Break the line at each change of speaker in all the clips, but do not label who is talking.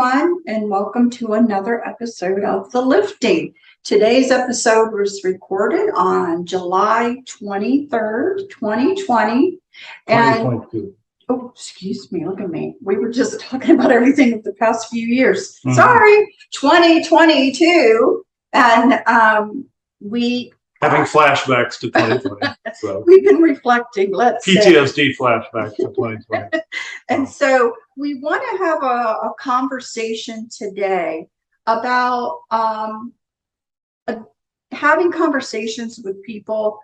everyone, and welcome to another episode of The Lifting. Today's episode was recorded on July 23rd, 2020. And
2022.
oh, excuse me, look at me. We were just talking about everything of the past few years. Sorry, 2022. And we
Having flashbacks to 2020. So
we've been reflecting, let's say.
PTSD flashbacks to 2020.
And so we want to have a conversation today about having conversations with people,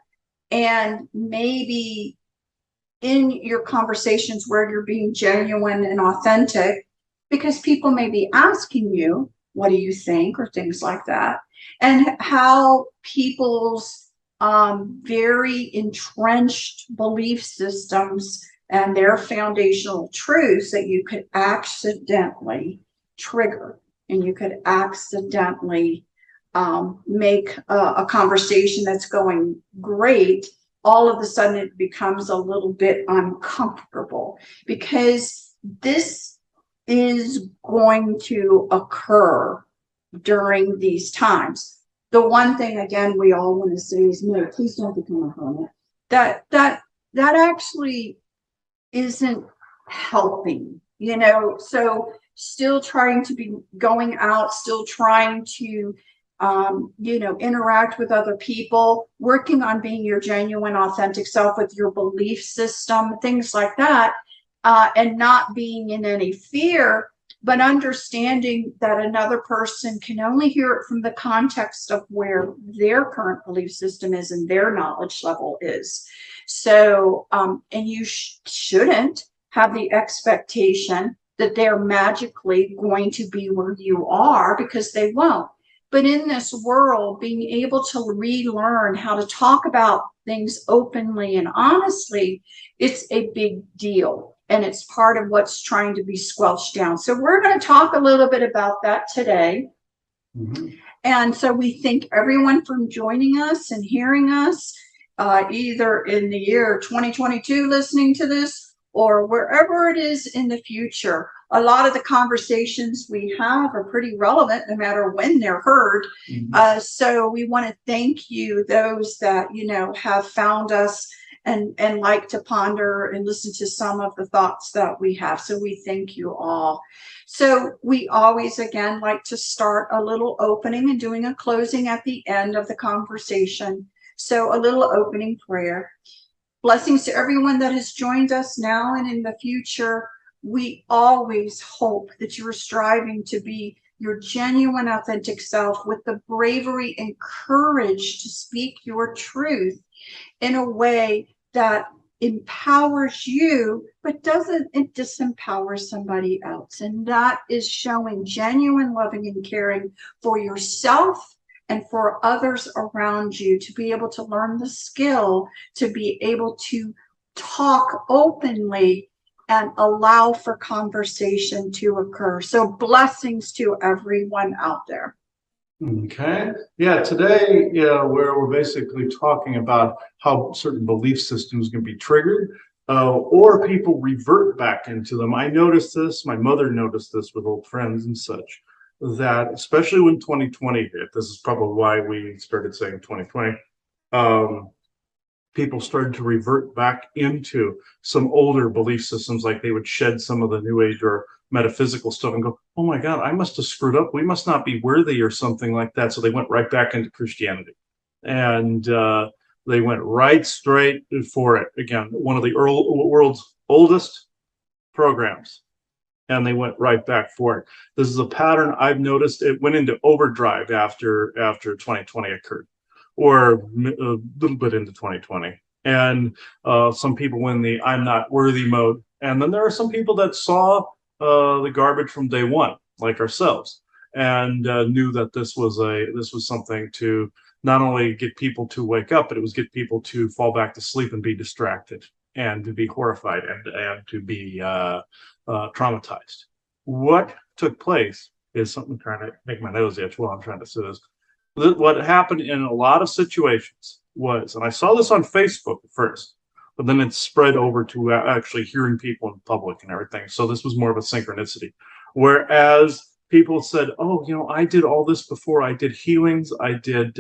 and maybe in your conversations where you're being genuine and authentic, because people may be asking you, what do you think, or things like that, and how people's very entrenched belief systems and their foundational truths that you could accidentally trigger, and you could accidentally make a conversation that's going great, all of a sudden it becomes a little bit uncomfortable, because this is going to occur during these times. The one thing, again, we all want to say is, no, please don't become a hermit. That actually isn't helping, so still trying to be going out, still trying to interact with other people, working on being your genuine, authentic self with your belief system, things like that, and not being in any fear, but understanding that another person can only hear it from the context of where their current belief system is and their knowledge level is. So, and you shouldn't have the expectation that they're magically going to be where you are, because they won't. But in this world, being able to relearn how to talk about things openly and honestly, it's a big deal. And it's part of what's trying to be squelched down. So we're going to talk a little bit about that today. Mm-hmm. And so we thank everyone for joining us and hearing us, either in the year 2022 listening to this, or wherever it is in the future. A lot of the conversations we have are pretty relevant no matter when they're heard. Mm-hmm. So we want to thank you, those that, have found us and like to ponder and listen to some of the thoughts that we have. So we thank you all. So we always, again, like to start a little opening and doing a closing at the end of the conversation. So a little opening prayer. Blessings to everyone that has joined us now and in the future. We always hope that you are striving to be your genuine, authentic self with the bravery and courage to speak your truth in a way that empowers you, but doesn't disempower somebody else. And that is showing genuine loving and caring for yourself and for others around you, to be able to learn the skill to be able to talk openly and allow for conversation to occur. So blessings to everyone out there.
Okay. Yeah, today, where we're basically talking about how certain belief systems can be triggered, or people revert back into them. I noticed this, my mother noticed this with old friends and such, that especially when 2020 hit, this is probably why we started saying 2020, people started to revert back into some older belief systems, like they would shed some of the new age or metaphysical stuff and go, oh my God, I must have screwed up. We must not be worthy, or something like that. So they went right back into Christianity, and they went right straight for it. Again, one of the world's oldest programs, and they went right back for it. This is a pattern I've noticed. It went into overdrive after 2020 occurred, or a little bit into 2020. And some people went in the I'm not worthy mode. And then there are some people that saw the garbage from day one, like ourselves, and knew that this was something to not only get people to wake up, but it was get people to fall back to sleep and be distracted, and to be horrified, and to be traumatized. What took place is something. I'm trying to make my nose itch while I'm trying to say this. What happened in a lot of situations was, and I saw this on Facebook at first, but then it spread over to actually hearing people in public and everything. So this was more of a synchronicity. Whereas people said, "Oh, I did all this before. I did healings. I did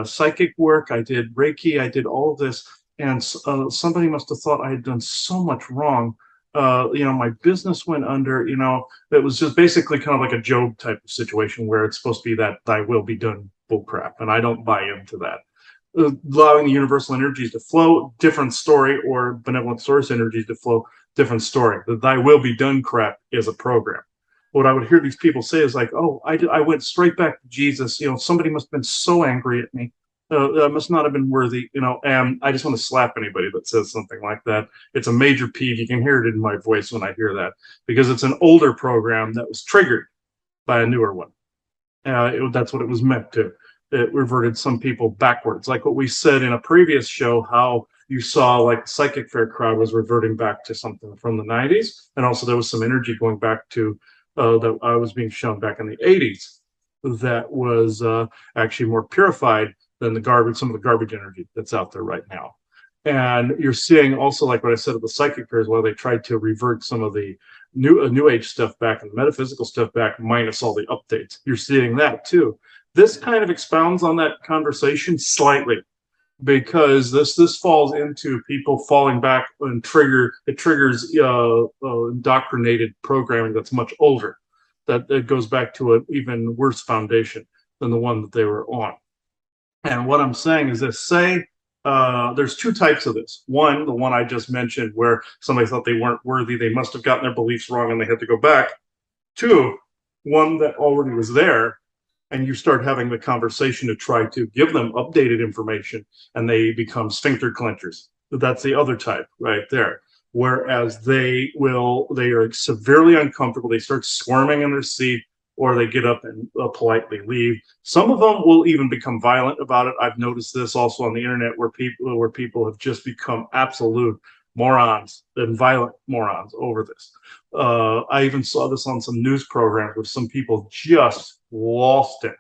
psychic work. I did Reiki. I did all of this, and somebody must have thought I had done so much wrong. My business went under. It was just basically kind of like a Job type of situation where it's supposed to be that thy will be done bullcrap, and I don't buy into that. Allowing the universal energies to flow, different story, or benevolent source energies to flow, different story. The thy will be done crap is a program. What I would hear these people say is like, "Oh, I went straight back to Jesus. Somebody must have been so angry at me. I must not have been worthy. And I just want to slap anybody that says something like that. It's a major peeve. You can hear it in my voice when I hear that, because it's an older program that was triggered by a newer one. That's what it was meant to. It reverted some people backwards, like what we said in a previous show, how you saw like the psychic fair crowd was reverting back to something from the 90s, and also there was some energy going back to that I was being shown back in the 80s that was actually more purified than some of the garbage energy that's out there right now. And you're seeing also, like what I said of the psychic fairs, where they tried to revert some of the new age stuff back and the metaphysical stuff back, minus all the updates. You're seeing that too. This kind of expounds on that conversation slightly, because this falls into people falling back and triggers indoctrinated programming that's much older, that goes back to an even worse foundation than the one that they were on. And what I'm saying is this: say there's two types of this. One, the one I just mentioned, where somebody thought they weren't worthy, they must have gotten their beliefs wrong and they had to go back. Two, one that already was there, and you start having the conversation to try to give them updated information, and they become sphincter clenchers. That's the other type right there. Whereas they are severely uncomfortable, they start squirming in their seat, or they get up and politely leave. Some of them will even become violent about it. I've noticed this also on the internet, where people have just become absolute morons and violent morons over this. I even saw this on some news programs where some people just lost it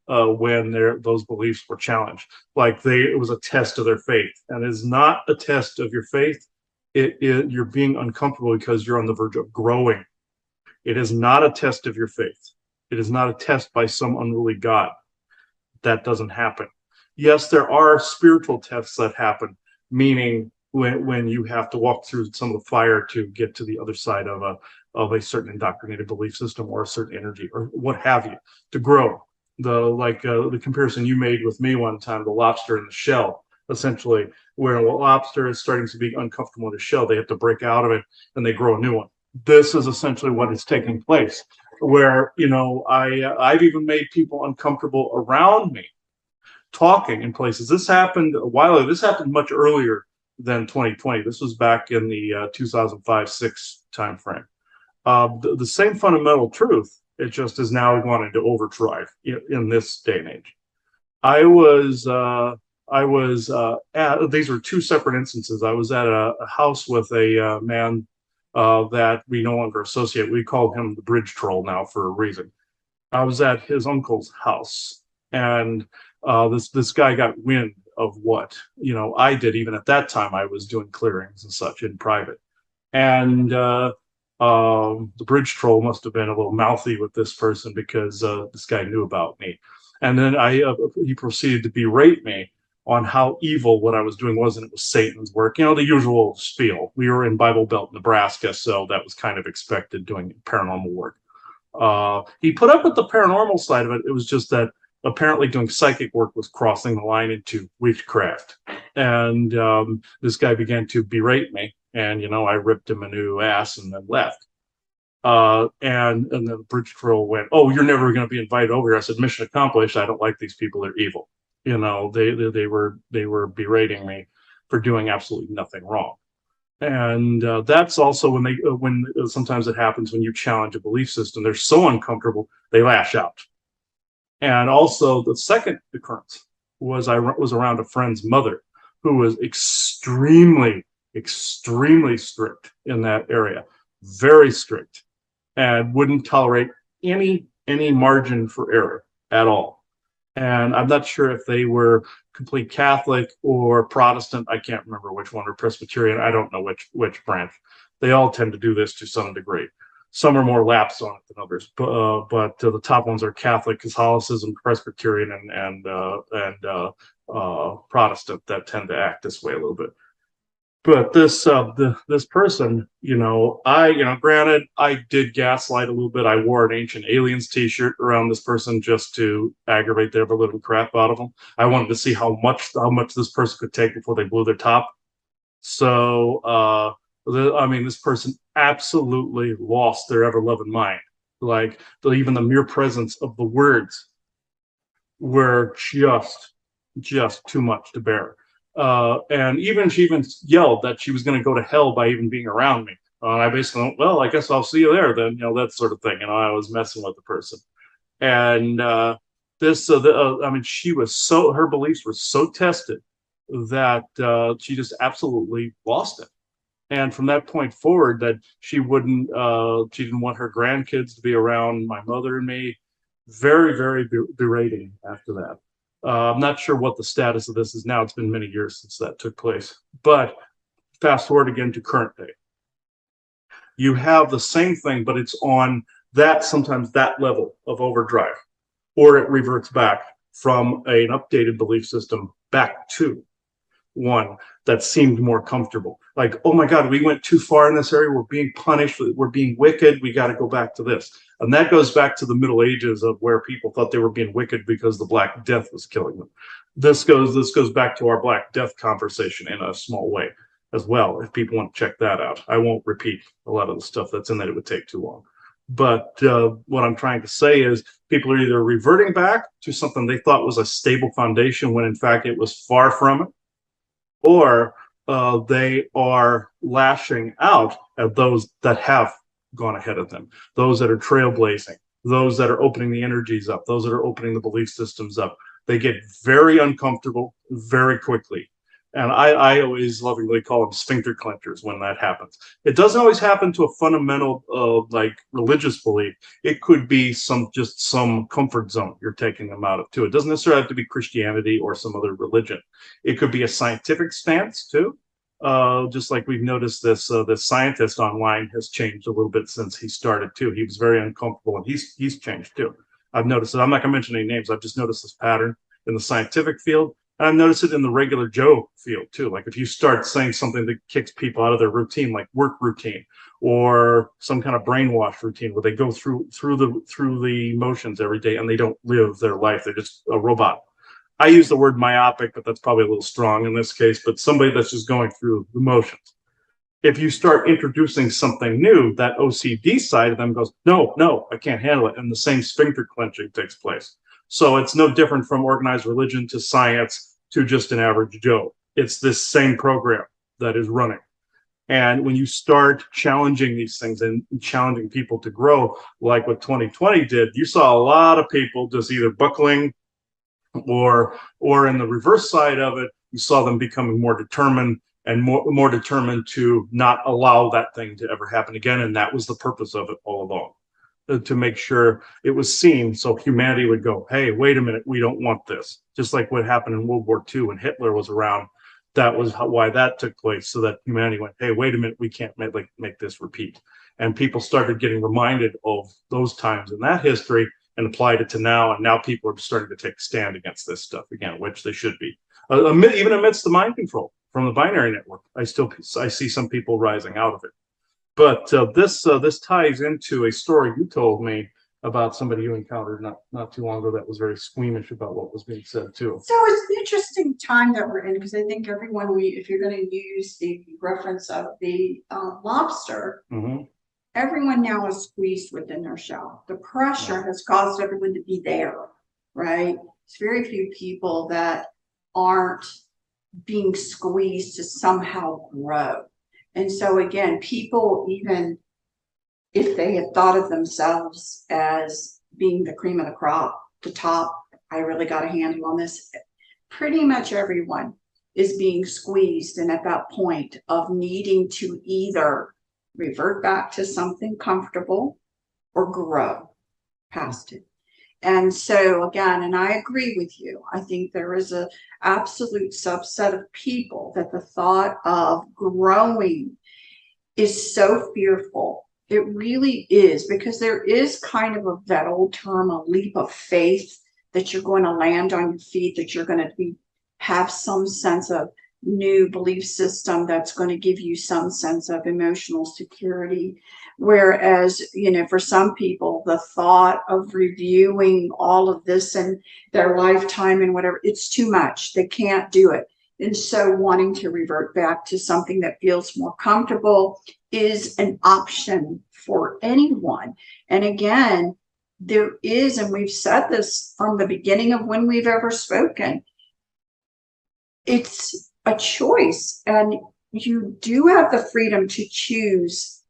when those beliefs were challenged. Like it was a test of their faith, and it is not a test of your faith. You're being uncomfortable because you're on the verge of growing. It is not a test of your faith. It is not a test by some unruly God. That doesn't happen. Yes, there are spiritual tests that happen, meaning when you have to walk through some of the fire to get to the other side of a certain indoctrinated belief system or a certain energy or what have you, to grow. The comparison you made with me one time, the lobster in the shell, essentially, where a lobster is starting to be uncomfortable in the shell, they have to break out of it and they grow a new one. This is essentially what is taking place, where I've even made people uncomfortable around me talking in places. This happened a while ago. This happened much earlier than 2020. This was back in the 2005-6 timeframe. The same fundamental truth, it just is now gone into overdrive in this day and age. These were two separate instances. I was at a house with a man that we no longer associate. We call him the bridge troll now for a reason. I was at his uncle's house, and this guy got wind of what I did. Even at that time, I was doing clearings and such in private, and the bridge troll must have been a little mouthy with this person, because this guy knew about me. And then he proceeded to berate me on how evil what I was doing was, and it was Satan's work. The usual spiel. We were in Bible Belt, Nebraska, so that was kind of expected, doing paranormal work. He put up with the paranormal side of it. It was just that apparently doing psychic work was crossing the line into witchcraft. And this guy began to berate me, and I ripped him a new ass and then left. And then the bridge troll went, "Oh, you're never going to be invited over here." I said, "Mission accomplished. I don't like these people. They're evil." They were berating me for doing absolutely nothing wrong. And that's also when sometimes it happens when you challenge a belief system. They're so uncomfortable, they lash out. And also the second occurrence was I was around a friend's mother who was extremely strict in that area, very strict, and wouldn't tolerate any margin for error at all. And I'm not sure if they were complete Catholic or Protestant. I can't remember which one, or Presbyterian. I don't know which branch. They all tend to do this to some degree. Some are more lapsed on it than others, but the top ones are Catholic, Catholicism, Presbyterian, and Protestant that tend to act this way a little bit. But this person, granted, I did gaslight a little bit. I wore an Ancient Aliens T-shirt around this person just to aggravate the ever living crap out of them. I wanted to see how much this person could take before they blew their top. So, this person absolutely lost their ever loving mind. Like even the mere presence of the words were just too much to bear. And she even yelled that she was going to go to hell by even being around me. I basically went, well, I guess I'll see you there then, that sort of thing. I was messing with the person. And she was her beliefs were so tested that she just absolutely lost it. And from that point forward, that she didn't want her grandkids to be around my mother and me. Very, very berating after that. I'm not sure what the status of this is now. It's been many years since that took place. But fast forward again to current day. You have the same thing, but it's on sometimes that level of overdrive, or it reverts back from an updated belief system back to one that seemed more comfortable. Like, oh my God, we went too far in this area. We're being punished. We're being wicked. We got to go back to this. And that goes back to the Middle Ages of where people thought they were being wicked because the Black Death was killing them. This goes back to our Black Death conversation in a small way as well, if people want to check that out. I won't repeat a lot of the stuff that's in that. It would take too long. But what I'm trying to say is people are either reverting back to something they thought was a stable foundation when in fact it was far from it, or they are lashing out at those that have gone ahead of them, those that are trailblazing, those that are opening the energies up, those that are opening the belief systems up. They get very uncomfortable very quickly. And I always lovingly call them sphincter clenchers when that happens. It doesn't always happen to a fundamental like religious belief. It could be some comfort zone you're taking them out of too. It doesn't necessarily have to be Christianity or some other religion. It could be a scientific stance too. Just like we've noticed this scientist online has changed a little bit since he started too. He was very uncomfortable and he's changed too. I've noticed it. I'm not going to mention any names. I've just noticed this pattern in the scientific field. And I've noticed it in the regular Joe field too. Like if you start saying something that kicks people out of their routine, like work routine or some kind of brainwash routine where they go through the motions every day and they don't live their life. They're just a robot. I use the word myopic, but that's probably a little strong in this case, but somebody that's just going through the motions. If you start introducing something new, that OCD side of them goes, no, I can't handle it. And the same sphincter clenching takes place. So it's no different from organized religion to science to just an average Joe. It's this same program that is running. And when you start challenging these things and challenging people to grow, like what 2020 did, you saw a lot of people just either buckling or in the reverse side of it, you saw them becoming more determined and more determined to not allow that thing to ever happen again. And that was the purpose of it all along, to make sure it was seen so humanity would go, hey, wait a minute, we don't want this. Just like what happened in World War II when Hitler was around. That was why that took place, so that humanity went, hey, wait a minute, we can't make this repeat. And people started getting reminded of those times in that history and applied it to now. And now people are starting to take a stand against this stuff again, which they should be. Even amidst the mind control from the binary network, I see some people rising out of it. But this ties into a story you told me about somebody you encountered not too long ago that was very squeamish about what was being said too.
So it's an interesting time that we're in, because I think everyone, if you're going to use the reference of the lobster, everyone now is squeezed within their shell. The pressure has caused everyone to be there, right? It's very few people that aren't being squeezed to somehow grow. And so again, people, even if they had thought of themselves as being the cream of the crop, the top, I really got a handle on this, pretty much everyone is being squeezed and at that point of needing to either revert back to something comfortable or grow past it. And so again, and I agree with you, I think there is an absolute subset of people that the thought of growing is so fearful It really is, because there is kind of that old term, a leap of faith, that you're going to land on your feet, that you're going to have some sense of new belief system that's going to give you some sense of emotional security. Whereas, for some people, the thought of reviewing all of this in their lifetime and whatever, it's too much. They can't do it. And so wanting to revert back to something that feels more comfortable is an option for anyone. And again, there is, and we've said this from the beginning of when we've ever spoken, it's a choice, and you do have the freedom to choose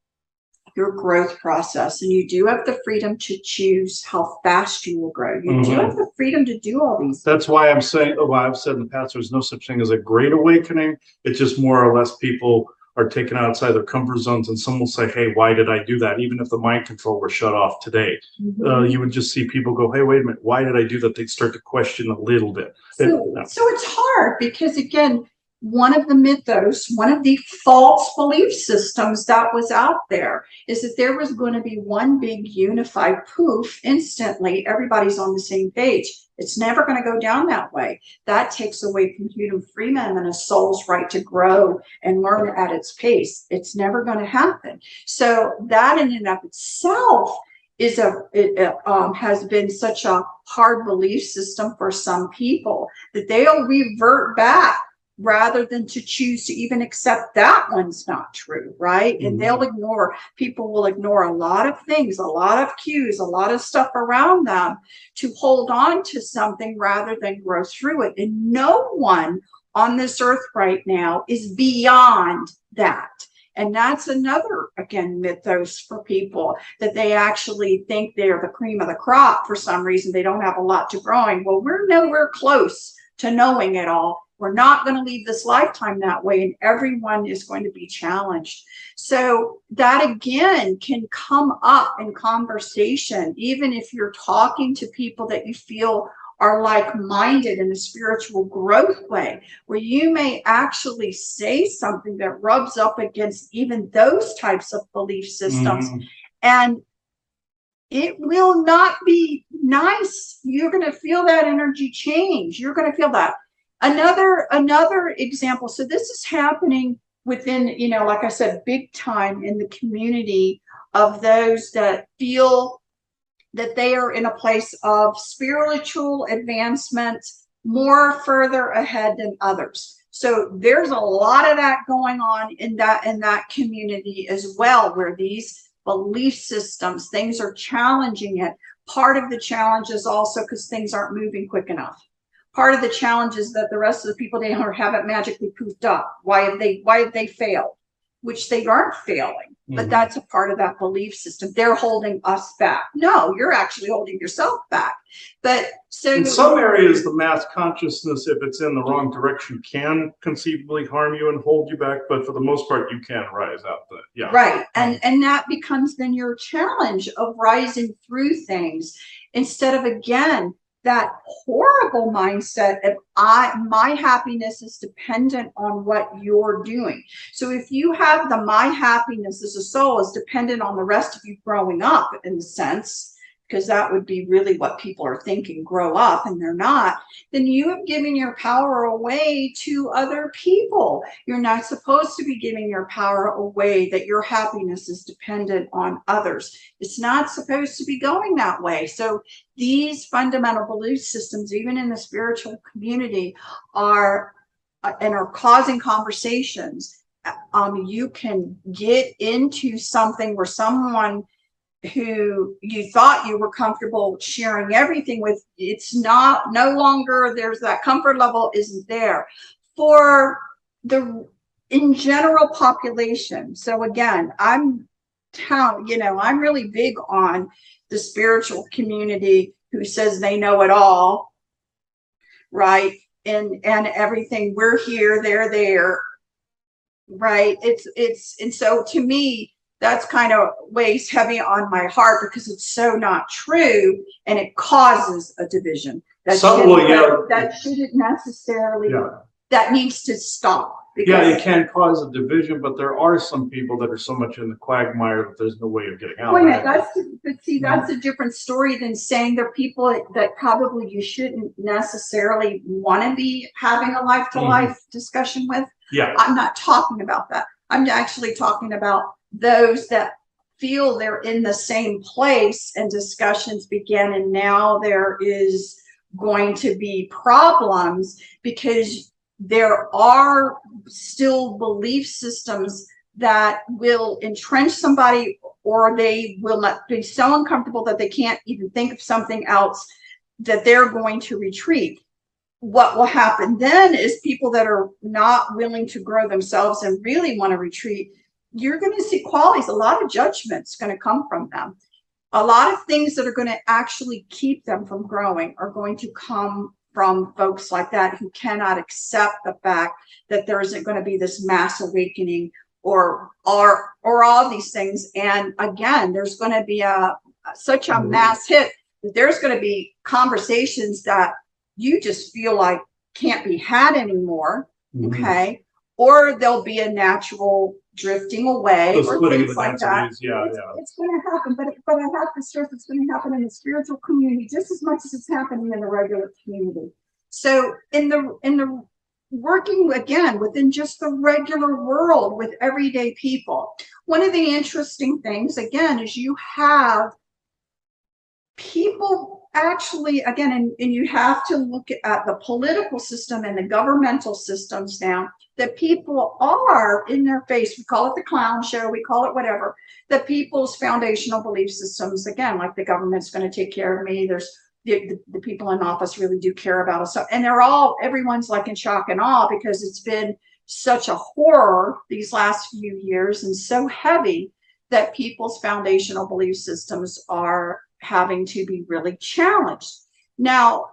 your growth process, and you do have the freedom to choose how fast you will grow. You do have the freedom to do all these things.
That's why I'm saying, I've said in the past, there's no such thing as a great awakening. It's just more or less people are taken outside their comfort zones, and some will say, hey, why did I do that? Even if the mind control were shut off today, you would just see people go, hey, wait a minute, why did I do that? They'd start to question a little bit.
So it's hard, because again, one of the mythos, one of the false belief systems that was out there is that there was going to be one big unified poof, instantly everybody's on the same page. It's never going to go down that way. That takes away from human freedom and a soul's right to grow and learn at its pace. It's never going to happen. So that in and of itself is has been such a hard belief system for some people that they'll revert back rather than to choose to even accept that one's not true, right? And people will ignore a lot of things, a lot of cues, a lot of stuff around them to hold on to something rather than grow through it. And no one on this earth right now is beyond that. And that's another, again, mythos for people, that they actually think they're the cream of the crop for some reason. They don't have a lot to growing. Well, we're nowhere close to knowing it all. We're not going to leave this lifetime that way, and everyone is going to be challenged. So that, again, can come up in conversation, even if you're talking to people that you feel are like-minded in a spiritual growth way, where you may actually say something that rubs up against even those types of belief systems. And it will not be nice. You're going to feel that energy change. You're going to feel that. Another example. So this is happening within, like I said, big time in the community of those that feel that they are in a place of spiritual advancement more further ahead than others. So there's a lot of that going on in that community as well, where these belief systems, things are challenging it. Part of the challenge is also because things aren't moving quick enough. Part of the challenge is that the rest of the people, they don't have it magically poofed up. Why have they failed? Which they aren't failing, but that's a part of that belief system. They're holding us back. No, you're actually holding yourself back. But so
in some areas, the mass consciousness, if it's in the wrong direction, can conceivably harm you and hold you back. But for the most part, you can rise out of that.
Right. And that becomes then your challenge of rising through things, instead of, again, that horrible mindset of my happiness is dependent on what you're doing. So if you have my happiness as a soul is dependent on the rest of you growing up, in a sense, because that would be really what people are thinking, grow up, and they're not, then you have given your power away to other people. You're not supposed to be giving your power away, that your happiness is dependent on others. It's not supposed to be going that way. So these fundamental belief systems, even in the spiritual community, are causing conversations. You can get into something where someone who you thought you were comfortable sharing everything with, it's no longer, there's that comfort level isn't there for the in general population. So again, I'm really big on the spiritual community who says they know it all, right? And everything, we're here, they're there, right? And so to me, that's kind of weighs heavy on my heart, because it's so not true, and it causes a division that shouldn't necessarily that needs to stop.
Yeah, it can cause a division, but there are some people that are so much in the quagmire that there's no way of getting out.
Wait a minute, but see, that's a different story than saying there are people that probably you shouldn't necessarily want to be having a life-to-life discussion with.
Yeah.
I'm not talking about that. I'm actually talking about those that feel they're in the same place and discussions begin, and now there is going to be problems because there are still belief systems that will entrench somebody, or they will not be so uncomfortable that they can't even think of something else, that they're going to retreat. What will happen then is people that are not willing to grow themselves and really want to retreat, you're going to see qualities, a lot of judgment's going to come from them. A lot of things that are going to actually keep them from growing are going to come from folks like that who cannot accept the fact that there isn't going to be this mass awakening or all these things. And again, there's going to be such a mass hit that there's going to be conversations that you just feel like can't be had anymore. Okay. Or there'll be a natural drifting away or things like that. It's going to happen, but I have to stress it's going to happen in the spiritual community just as much as it's happening in the regular community. So in the working again within just the regular world with everyday people, one of the interesting things again is you have people actually again, and you have to look at the political system and the governmental systems now, that people are in their face. We call it the clown show, we call it whatever, that people's foundational belief systems, again, like the government's going to take care of me, there's the people in office really do care about us, so, and everyone's like in shock and awe because it's been such a horror these last few years and so heavy that people's foundational belief systems are having to be really challenged. Now,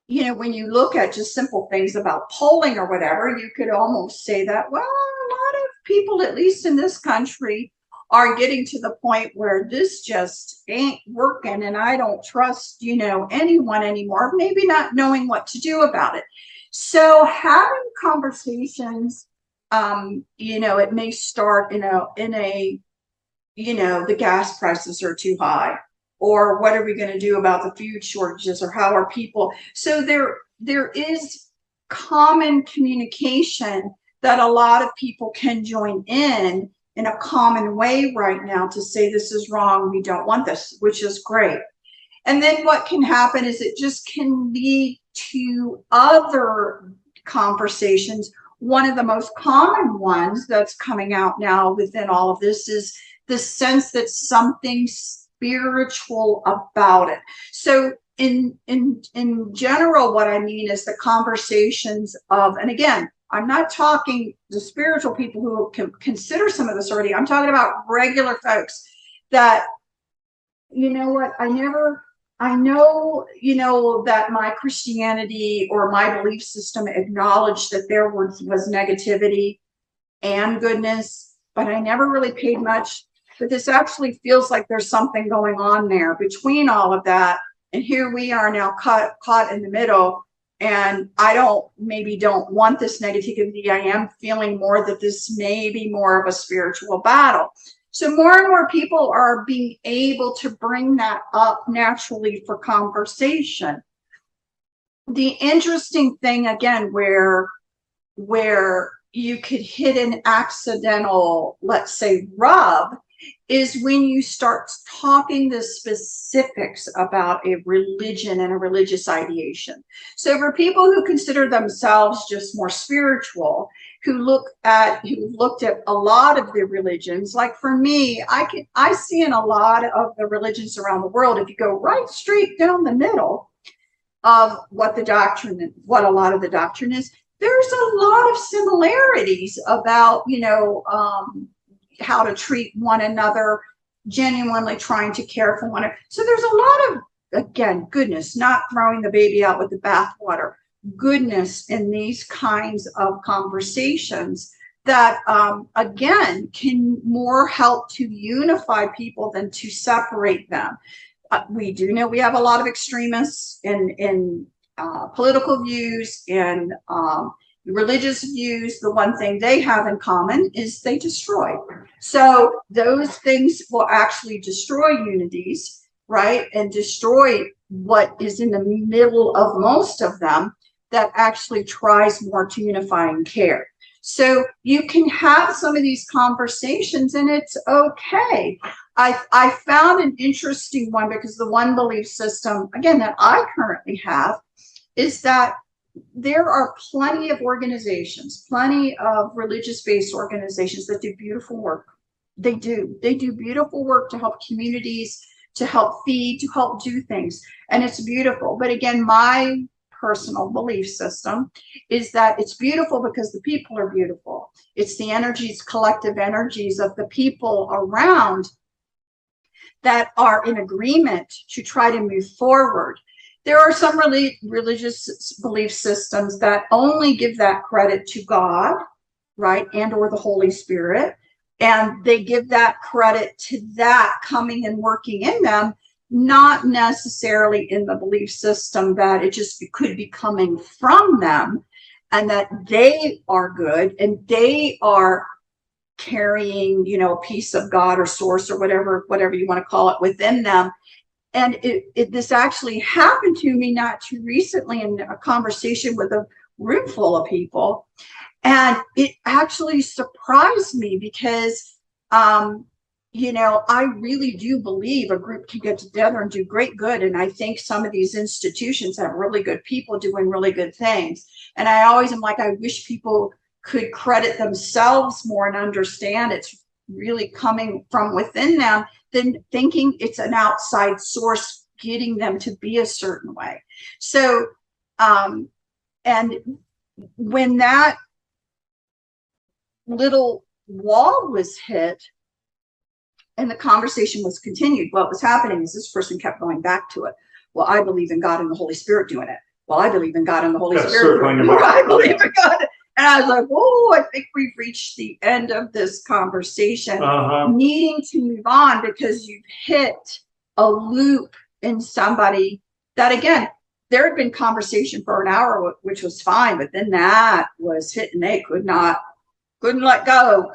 you know, when you look at just simple things about polling or whatever, you could almost say that, well, a lot of people, at least in this country, are getting to the point where this just ain't working and I don't trust, you know, anyone anymore, maybe not knowing what to do about it. So having conversations, you know, it may start in a, you know, the gas prices are too high, or what are we going to do about the food shortages, or how are people, so there is common communication that a lot of people can join in a common way right now to say this is wrong, we don't want this, which is great. And then what can happen is it just can lead to other conversations. One of the most common ones that's coming out now within all of this is the sense that something's spiritual about it. So in general, what I mean is the conversations of, and again, I'm not talking the spiritual people who can consider some of this already. I'm talking about regular folks that, you know what, I know, you know, that my Christianity or my belief system acknowledged that there was negativity and goodness, but I never really paid much. But this actually feels like there's something going on there between all of that. And here we are now caught in the middle. And I maybe don't want this negativity. I am feeling more that this may be more of a spiritual battle. So more and more people are being able to bring that up naturally for conversation. The interesting thing, again, where you could hit an accidental, let's say, rub, is when you start talking the specifics about a religion and a religious ideation. So for people who consider themselves just more spiritual, who looked at a lot of the religions, like for me, I see in a lot of the religions around the world, if you go right straight down the middle of what a lot of the doctrine is, there's a lot of similarities about, you know, how to treat one another, genuinely trying to care for one another. So there's a lot of, again, goodness, not throwing the baby out with the bathwater, goodness in these kinds of conversations that, again, can more help to unify people than to separate them. We do know we have a lot of extremists in political views and Religious views, the one thing they have in common is they destroy. So those things will actually destroy unities, right? And destroy what is in the middle of most of them that actually tries more to unify and care. So you can have some of these conversations and it's okay. I found an interesting one because the one belief system, again, that I currently have is that there are plenty of organizations, plenty of religious-based organizations that do beautiful work. They do. They do beautiful work to help communities, to help feed, to help do things. And it's beautiful. But again, my personal belief system is that it's beautiful because the people are beautiful. It's the energies, collective energies of the people around that are in agreement to try to move forward. There are some religious belief systems that only give that credit to God, right, and or the Holy Spirit, and they give that credit to that coming and working in them, not necessarily in the belief system that it just could be coming from them, and that they are good and they are carrying, you know, a piece of God or source or whatever you want to call it within them. And this actually happened to me not too recently in a conversation with a room full of people. And it actually surprised me because, you know, I really do believe a group can get together and do great good. And I think some of these institutions have really good people doing really good things. And I always am like, I wish people could credit themselves more and understand it's really coming from within them than thinking it's an outside source getting them to be a certain way. So, and when that little wall was hit and the conversation was continued, what was happening is this person kept going back to it. Well, I believe in God and the Holy Spirit doing it. Well, I believe in God and the Holy Spirit. I believe in God. And I was like, oh, I think we've reached the end of this conversation, needing to move on because you've hit a loop in somebody that, again, there had been conversation for an hour, which was fine, but then that was hit and they couldn't let go,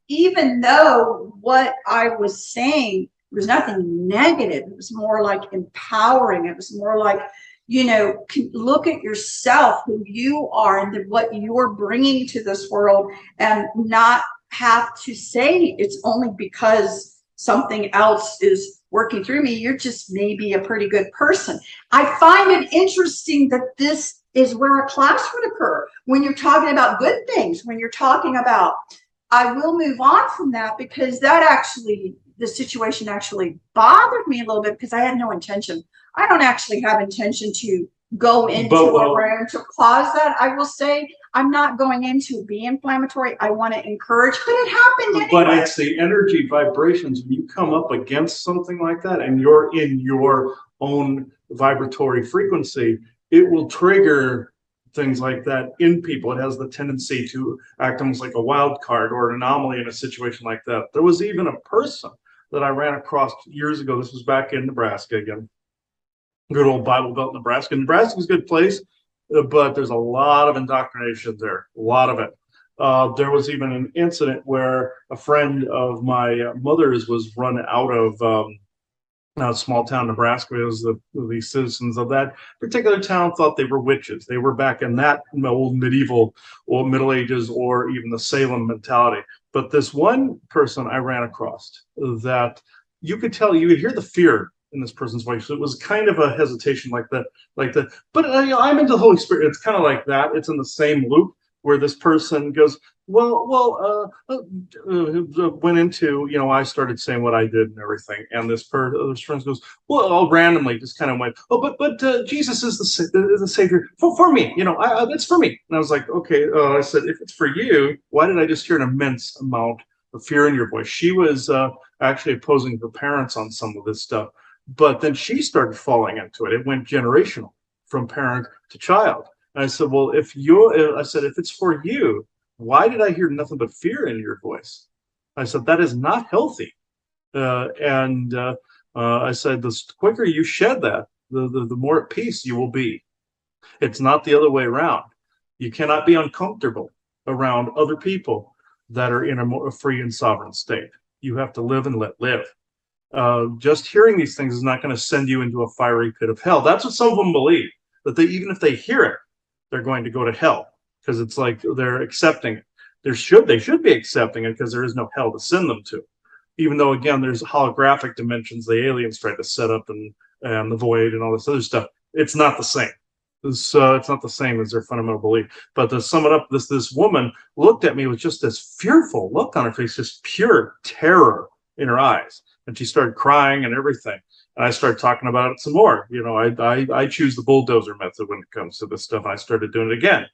even though what I was saying was nothing negative. It was more like empowering. It was more like, you know, look at yourself, who you are and what you're bringing to this world, and not have to say it's only because something else is working through me. You're just maybe a pretty good person. I find it interesting that this is where a clash would occur when you're talking about good things, when you're talking about, I will move on from that because that actually, the situation actually bothered me a little bit because I had no intention. I don't actually have intention to go into a room to cause that. I will say I'm not going in to be inflammatory. I want to encourage, but it happened anyway.
But it's the energy vibrations. When you come up against something like that and you're in your own vibratory frequency, it will trigger things like that in people. It has the tendency to act almost like a wild card or an anomaly in a situation like that. There was even a person that I ran across years ago. This was back in Nebraska again. Good old Bible Belt, Nebraska. Nebraska's a good place, but there's a lot of indoctrination there, a lot of it. There was even an incident where a friend of my mother's was run out of small town Nebraska. It was the citizens of that particular town thought they were witches. They were back in that old medieval or Middle Ages or even the Salem mentality. But this one person I ran across that you could tell, you could hear the fear in this person's voice. It was kind of a hesitation like that. But you know, I'm into the Holy Spirit. It's kind of like that. It's in the same loop where this person goes, went into, you know, I started saying what I did and everything, and this friend goes, well, randomly just kind of went, oh, but Jesus is the Savior for me, you know, it's for me. And I was like, okay, I said, if it's for you, why did I just hear an immense amount of fear in your voice? She was actually opposing her parents on some of this stuff. But then she started falling into it. It went generational from parent to child. And I said, well, if it's for you, why did I hear nothing but fear in your voice? I said, that is not healthy. I said, the quicker you shed that, the more at peace you will be. It's not the other way around. You cannot be uncomfortable around other people that are in a more free and sovereign state. You have to live and let live. Just hearing these things is not going to send you into a fiery pit of hell. That's what some of them believe, that they, even if they hear it, they're going to go to hell, because it's like they're accepting it. They should be accepting it, because there is no hell to send them to. Even though, again, there's holographic dimensions the aliens tried to set up, and the void and all this other stuff. It's not the same. It's not the same as their fundamental belief. But to sum it up, this woman looked at me with just this fearful look on her face, just pure terror in her eyes, and she started crying and everything. And I started talking about it some more. You know, I choose the bulldozer method when it comes to this stuff. And I started doing it again,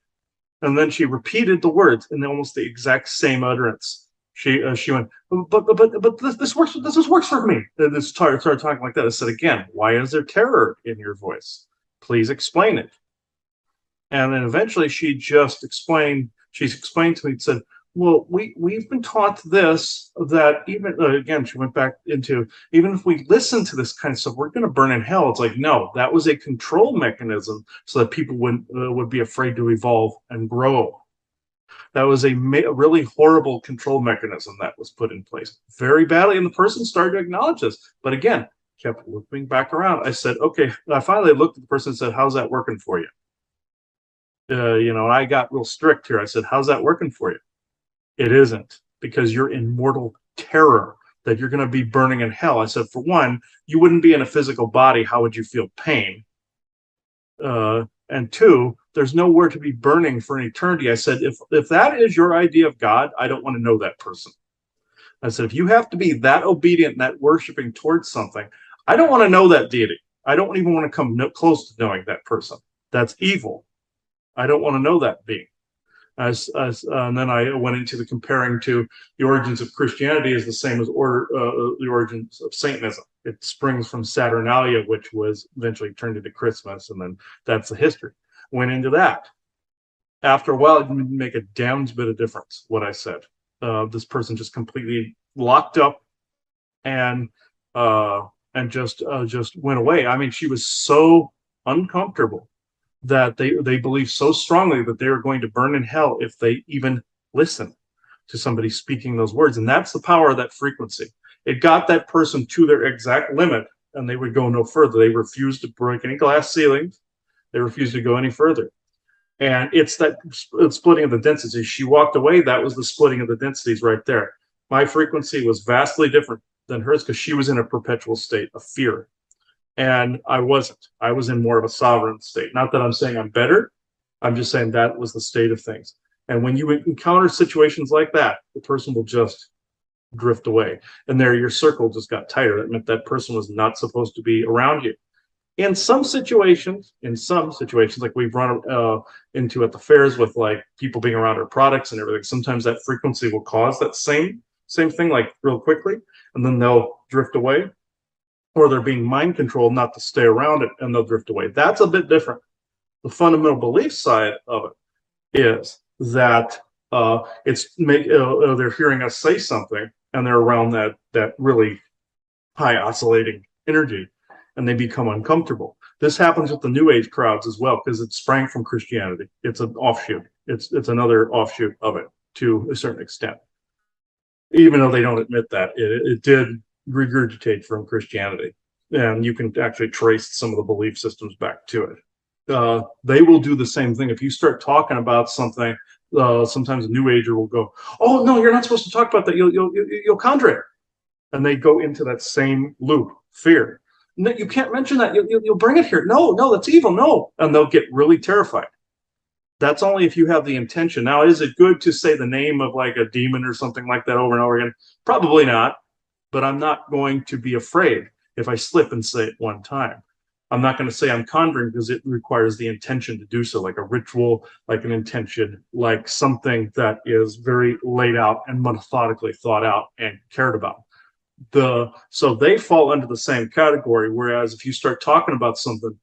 and then she repeated the words in almost the exact same utterance. She went, but this works. This works for me. And this started talking like that. I said again, why is there terror in your voice? Please explain it. And then eventually she just explained. She's explained to me and said, well, we've been taught this, that even again, she went back into, even if we listen to this kind of stuff, we're going to burn in hell. It's like, no, that was a control mechanism so that people would be afraid to evolve and grow. That was a really horrible control mechanism that was put in place very badly. And the person started to acknowledge this. But again, kept looping back around. I said, okay, I finally looked at the person and said, how's that working for you? And I got real strict here. I said, how's that working for you? It isn't, because you're in mortal terror that you're going to be burning in hell. I said, for one, you wouldn't be in a physical body. How would you feel pain? And two, there's nowhere to be burning for an eternity. I said, if that is your idea of God, I don't want to know that person. I said, if you have to be that obedient and that worshiping towards something, I don't want to know that deity. I don't even want to come close to knowing that person. That's evil. I don't want to know that being. And then I went into the comparing to the origins of Christianity is the same as the origins of Satanism. It springs from Saturnalia, which was eventually turned into Christmas, and then that's the history. Went into that. After a while, it didn't make a damn bit of difference what I said. This person just completely locked up and just went away. I mean, she was so uncomfortable that they believe so strongly that they are going to burn in hell if they even listen to somebody speaking those words. And that's the power of that frequency. It got that person to their exact limit, and they would go no further. They refused to break any glass ceilings. They refused to go any further. And it's that splitting of the densities. She walked away. That was the splitting of the densities right there. My frequency was vastly different than hers, because she was in a perpetual state of fear. And I wasn't. I was in more of a sovereign state. Not that I'm saying I'm better. I'm just saying that was the state of things. And when you encounter situations like that, the person will just drift away. And there, your circle just got tighter. That meant that person was not supposed to be around you. In some situations, like we've run into at the fairs with like people being around our products and everything, sometimes that frequency will cause that same thing, like real quickly, and then they'll drift away. Or they're being mind controlled not to stay around it, and they'll drift away. That's a bit different. The fundamental belief side of it is that they're hearing us say something, and they're around that really high oscillating energy, and they become uncomfortable. This happens with the New Age crowds as well, because it sprang from Christianity. It's an offshoot. It's another offshoot of it to a certain extent. Even though they don't admit that, it did regurgitate from Christianity, and you can actually trace some of the belief systems back to it. They will do the same thing. If you start talking about something, sometimes a New Ager will go, "Oh no, you're not supposed to talk about that. You'll conjure it," and they go into that same loop, fear. No, you can't mention that. You'll bring it here. No, that's evil. No, and they'll get really terrified. That's only if you have the intention. Now, is it good to say the name of like a demon or something like that over and over again? Probably not. But I'm not going to be afraid if I slip and say it one time. I'm not going to say I'm conjuring, because it requires the intention to do so, like a ritual, like an intention, like something that is very laid out and methodically thought out and cared about. So they fall under the same category, whereas if you start talking about something,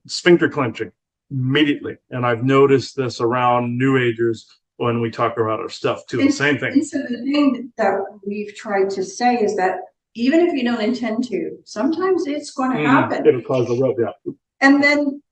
sphincter clenching immediately. And I've noticed this around New Agers when we talk about our stuff too. The same thing.
And so the thing that we've tried to say is that even if you don't intend to, sometimes it's going to happen.
It'll cause a rub, yeah.
And then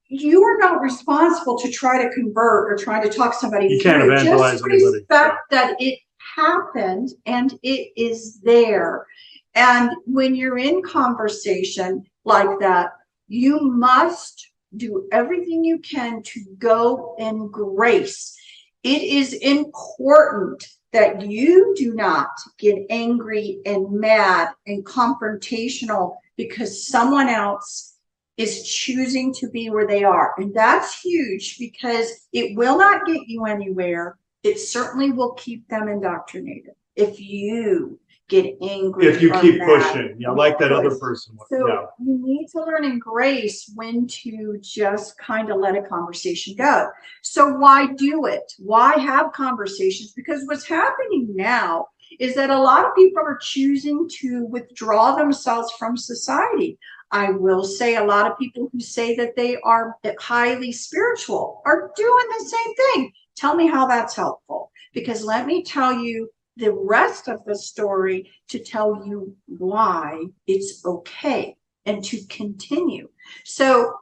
you are not responsible to try to convert or try to talk somebody
You can't
through.
evangelize
Just
anybody.
respect that it happened and it is there. And when you're in conversation like that, you must do everything you can to go in grace. It is important that you do not get angry and mad and confrontational because someone else is choosing to be where they are. And that's huge because it will not get you anywhere. It certainly will keep them indoctrinated. If you get angry,
if you keep
mad,
pushing, like that other person.
So you need to learn in grace when to just kind of let a conversation go. So why do it? Why have conversations? Because what's happening now is that a lot of people are choosing to withdraw themselves from society. I will say a lot of people who say that they are highly spiritual are doing the same thing. Tell me how that's helpful. Because let me tell you the rest of the story to tell you why it's okay and to continue. So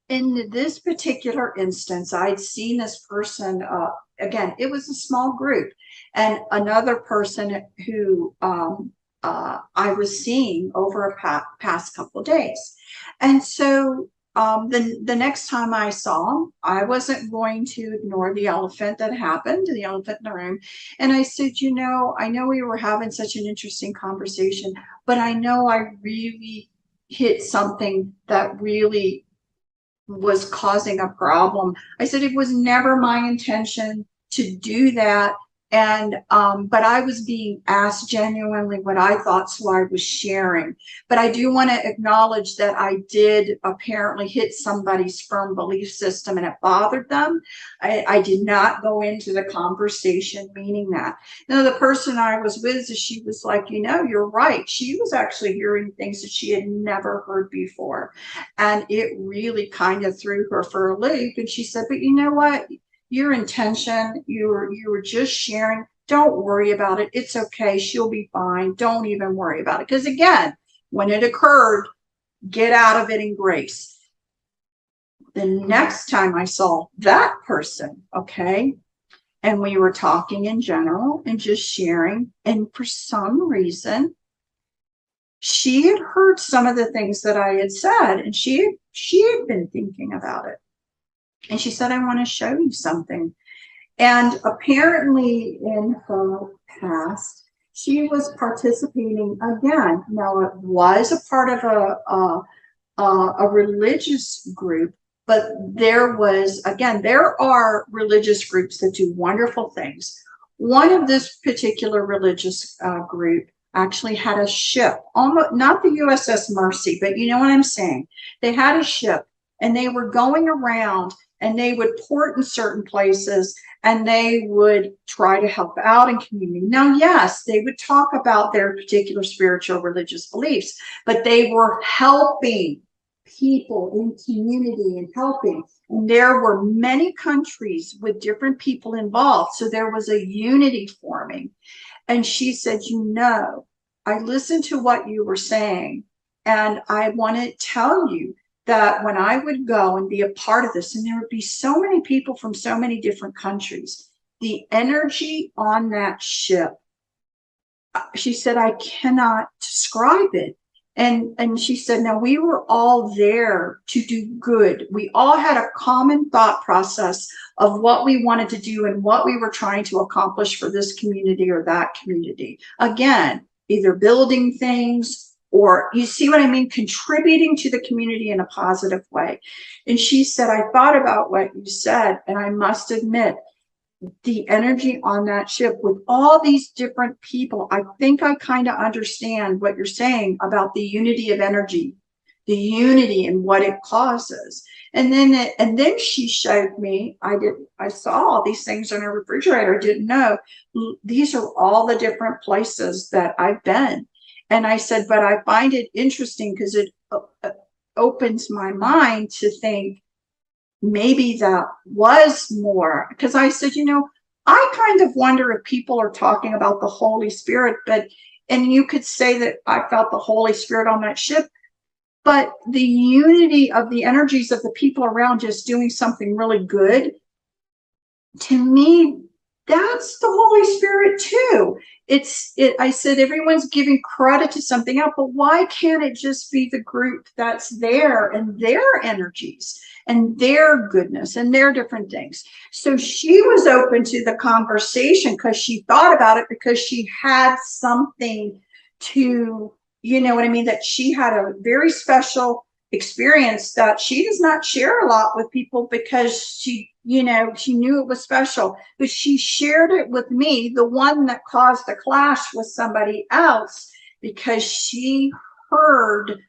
in this particular instance, I'd seen this person, again, it was a small group, and another person who I was seeing over a past couple of days. And so the next time I saw him, I wasn't going to ignore the elephant that happened, the elephant in the room. And I said, I know we were having such an interesting conversation, but I know I really hit something that really was causing a problem. I said, it was never my intention to do that. And, but I was being asked genuinely what I thought, so I was sharing. But I do want to acknowledge that I did apparently hit somebody's firm belief system and it bothered them. I did not go into the conversation meaning that. Now, the person I was with, she was like, you're right. She was actually hearing things that she had never heard before. And it really kind of threw her for a loop. And she said, but you know what? Your intention, you were just sharing. Don't worry about it. It's okay. She'll be fine. Don't even worry about it. Because again, when it occurred, get out of it in grace. The next time I saw that person, okay, and we were talking in general and just sharing, and for some reason, she had heard some of the things that I had said, and she had been thinking about it. And she said, I want to show you something. And apparently in her past, she was participating again. Now, it was a part of a religious group, but there are religious groups that do wonderful things. One of this particular religious group actually had a ship, almost not the USS Mercy, but you know what I'm saying? They had a ship and they were going around and they would port in certain places and they would try to help out in community. Now, yes, they would talk about their particular spiritual religious beliefs, but they were helping people in community and helping. And there were many countries with different people involved. So there was a unity forming. And she said, I listened to what you were saying, and I want to tell you that when I would go and be a part of this, and there would be so many people from so many different countries, the energy on that ship, she said, I cannot describe it. And she said, now we were all there to do good. We all had a common thought process of what we wanted to do and what we were trying to accomplish for this community or that community. Again, either building things or, you see what I mean, contributing to the community in a positive way. And she said, I thought about what you said, and I must admit, the energy on that ship with all these different people, I think I kind of understand what you're saying about the unity of energy, the unity and what it causes. And then she showed me, I saw all these things on her refrigerator. I didn't know. These are all the different places that I've been. And I said, but I find it interesting because it opens my mind to think, maybe that was more, because I said, I kind of wonder if people are talking about the Holy Spirit, and you could say that I felt the Holy Spirit on that ship, but the unity of the energies of the people around just doing something really good, to me, that's the Holy Spirit too. I said everyone's giving credit to something else, but why can't it just be the group that's there and their energies and their goodness and their different things? So she was open to the conversation because she thought about it, because she had something to, you know what I mean, that she had a very special experience that she does not share a lot with people, because she, you know, she knew it was special, but she shared it with me, the one that caused a clash with somebody else, because she heard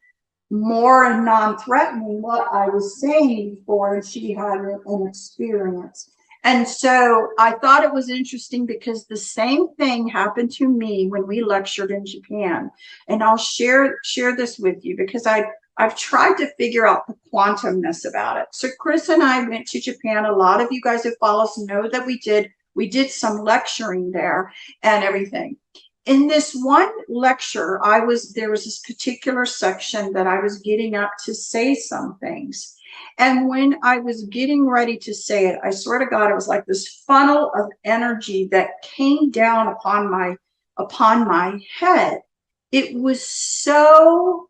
more non-threatening what I was saying before, and she had an experience. And so I thought it was interesting, because the same thing happened to me when we lectured in Japan. And I'll share this with you, because I've tried to figure out the quantumness about it. So Chris and I went to Japan. A lot of you guys who follow us know that we did some lecturing there and everything. In this one lecture, there was this particular section that I was getting up to say some things. And when I was getting ready to say it, I swear to God, it was like this funnel of energy that came down upon my head. It was so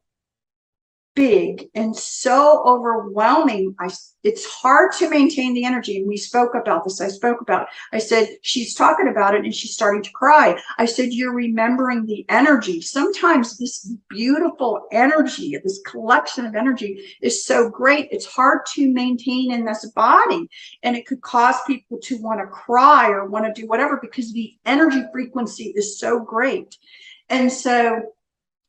big and so overwhelming. It's hard to maintain the energy. And we spoke about this. I said, she's talking about it and she's starting to cry. I said, you're remembering the energy. Sometimes this beautiful energy, this collection of energy, is so great. It's hard to maintain in this body. And it could cause people to want to cry or want to do whatever, because the energy frequency is so great. And so,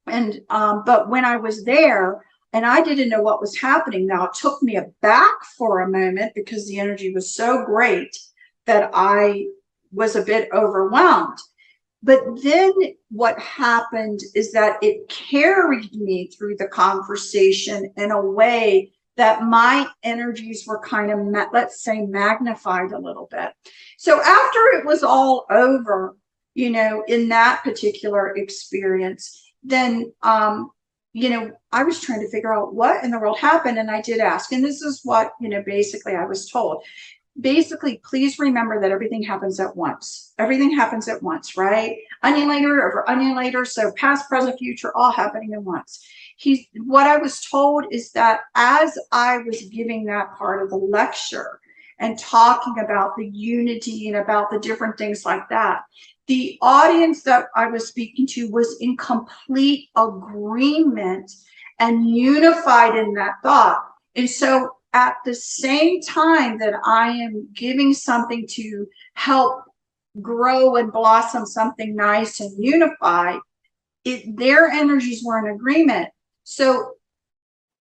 but when I was there, and I didn't know what was happening. Now, it took me aback for a moment, because the energy was so great that I was a bit overwhelmed. But then what happened is that it carried me through the conversation in a way that my energies were kind of, let's say, magnified a little bit. So after it was all over, you know, in that particular experience, then, you know, I was trying to figure out what in the world happened. And I did ask, and this is what, you know, basically I was told. Basically, please remember that everything happens at once. Everything happens at once, right? Onion later over onion later. So past, present, future, all happening at once. What I was told is that as I was giving that part of the lecture and talking about the unity and about the different things like that, the audience that I was speaking to was in complete agreement and unified in that thought. And so at the same time that I am giving something to help grow and blossom something nice and unified, their energies were in agreement. So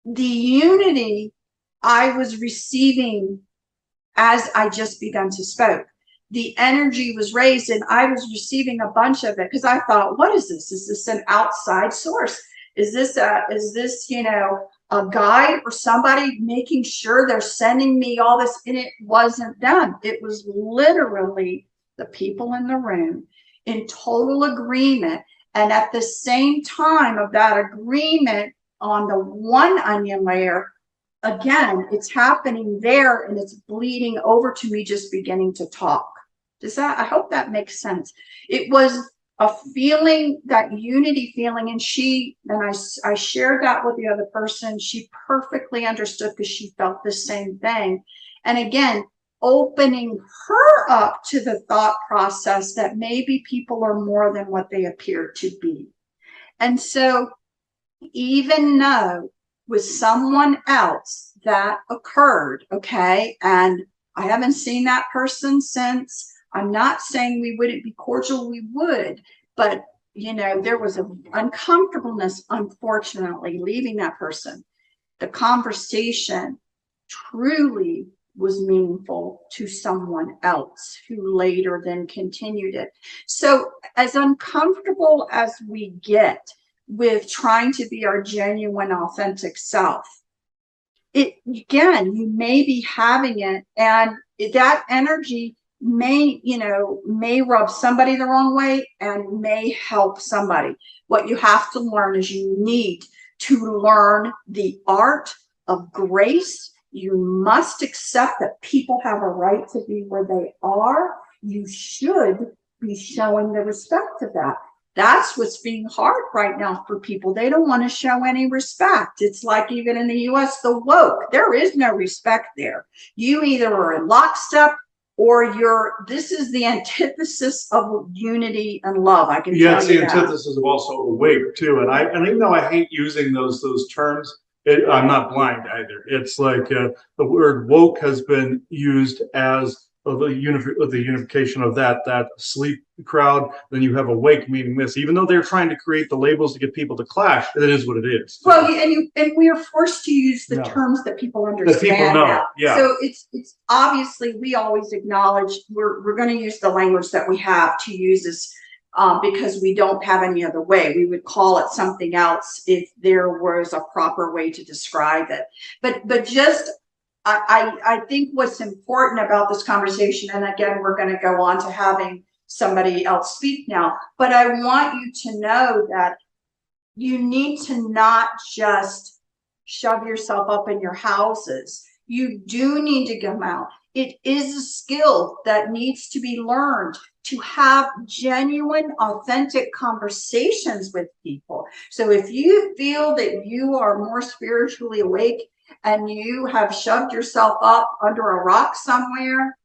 the unity I was receiving as I just begun to spoke. The energy was raised and I was receiving a bunch of it, because I thought, what is this? Is this an outside source? Is this, you know, a guide or somebody making sure they're sending me all this? And it wasn't done. It was literally the people in the room in total agreement. And at the same time of that agreement on the one onion layer, again, it's happening there and it's bleeding over to me just beginning to talk. I hope that makes sense. It was a feeling, that unity feeling, and I shared that with the other person. She perfectly understood, because she felt the same thing. And again, opening her up to the thought process that maybe people are more than what they appear to be. And so, even though with someone else that occurred, okay, and I haven't seen that person since. I'm not saying we wouldn't be cordial, we would, but you know, there was an uncomfortableness, unfortunately, leaving that person. The conversation truly was meaningful to someone else who later then continued it. So as uncomfortable as we get with trying to be our genuine, authentic self, again, you may be having it, and that energy may rub somebody the wrong way and may help somebody. What you have to learn is you need to learn the art of grace. You must accept that people have a right to be where they are. You should be showing the respect of that. That's what's being hard right now for people. They don't want to show any respect. It's like even in the US, the woke, there is no respect there. You either are in lockstep or this is the antithesis of unity and love. I can tell
it's
you
the
that.
antithesis of also awake too. And even though I hate using those terms, I'm not blind either. It's like the word woke has been used as the unification of that sleep crowd. Then you have awake, meaning this. Even though they're trying to create the labels to get people to clash, it is what it is.
Well, and we are forced to use the terms that people understand.
That people know.
Now.
Yeah.
So it's obviously we always acknowledge we're going to use the language that we have to use this. Because we don't have any other way. We would call it something else if there was a proper way to describe it. But just, I think what's important about this conversation, and again, we're going to go on to having somebody else speak now, but I want you to know that you need to not just shove yourself up in your houses. You do need to come out. It is a skill that needs to be learned to have genuine, authentic conversations with people. So if you feel that you are more spiritually awake and you have shoved yourself up under a rock somewhere,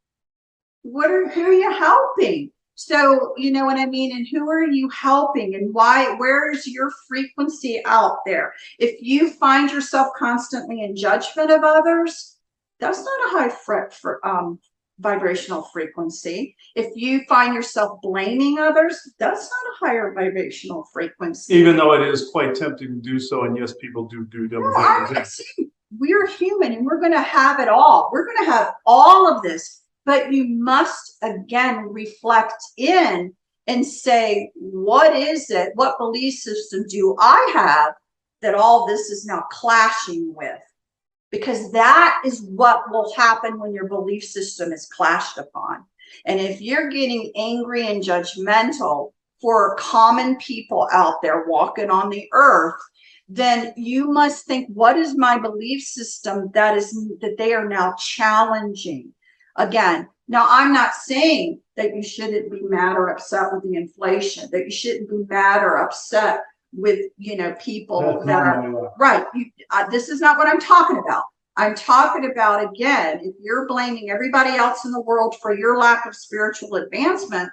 who are you helping? So, you know what I mean? And who are you helping and why? Where is your frequency out there? If you find yourself constantly in judgment of others, that's not a high vibrational frequency. If you find yourself blaming others, that's not a higher vibrational frequency.
Even though it is quite tempting to do so, and yes, people do dumb things.
We're human and we're going to have it all. We're going to have all of this, but you must again reflect in and say, what is it? What belief system do I have that all this is now clashing with? Because that is what will happen when your belief system is clashed upon. And if you're getting angry and judgmental for common people out there walking on the earth, then you must think, what is my belief system that they are now challenging? Again, now I'm not saying that you shouldn't be mad or upset with the inflation, that you shouldn't be mad or upset with, people that are right. This is not what I'm talking about. I'm talking about, again, if you're blaming everybody else in the world for your lack of spiritual advancement,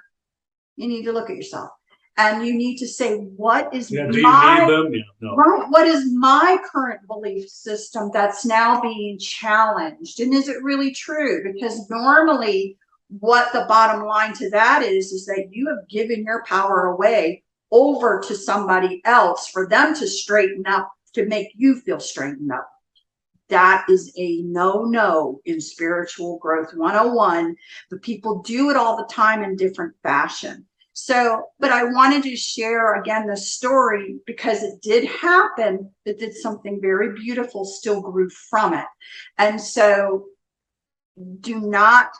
you need to look at yourself and you need to say, what is what is my current belief system that's now being challenged? And is it really true? Because normally what the bottom line to that is that you have given your power away over to somebody else for them to straighten up, to make you feel straightened up. That is a no in spiritual growth 101, but people do it all the time in different fashion. So, but I wanted to share again the story because it did happen, that did something very beautiful, still grew from it. And so do not,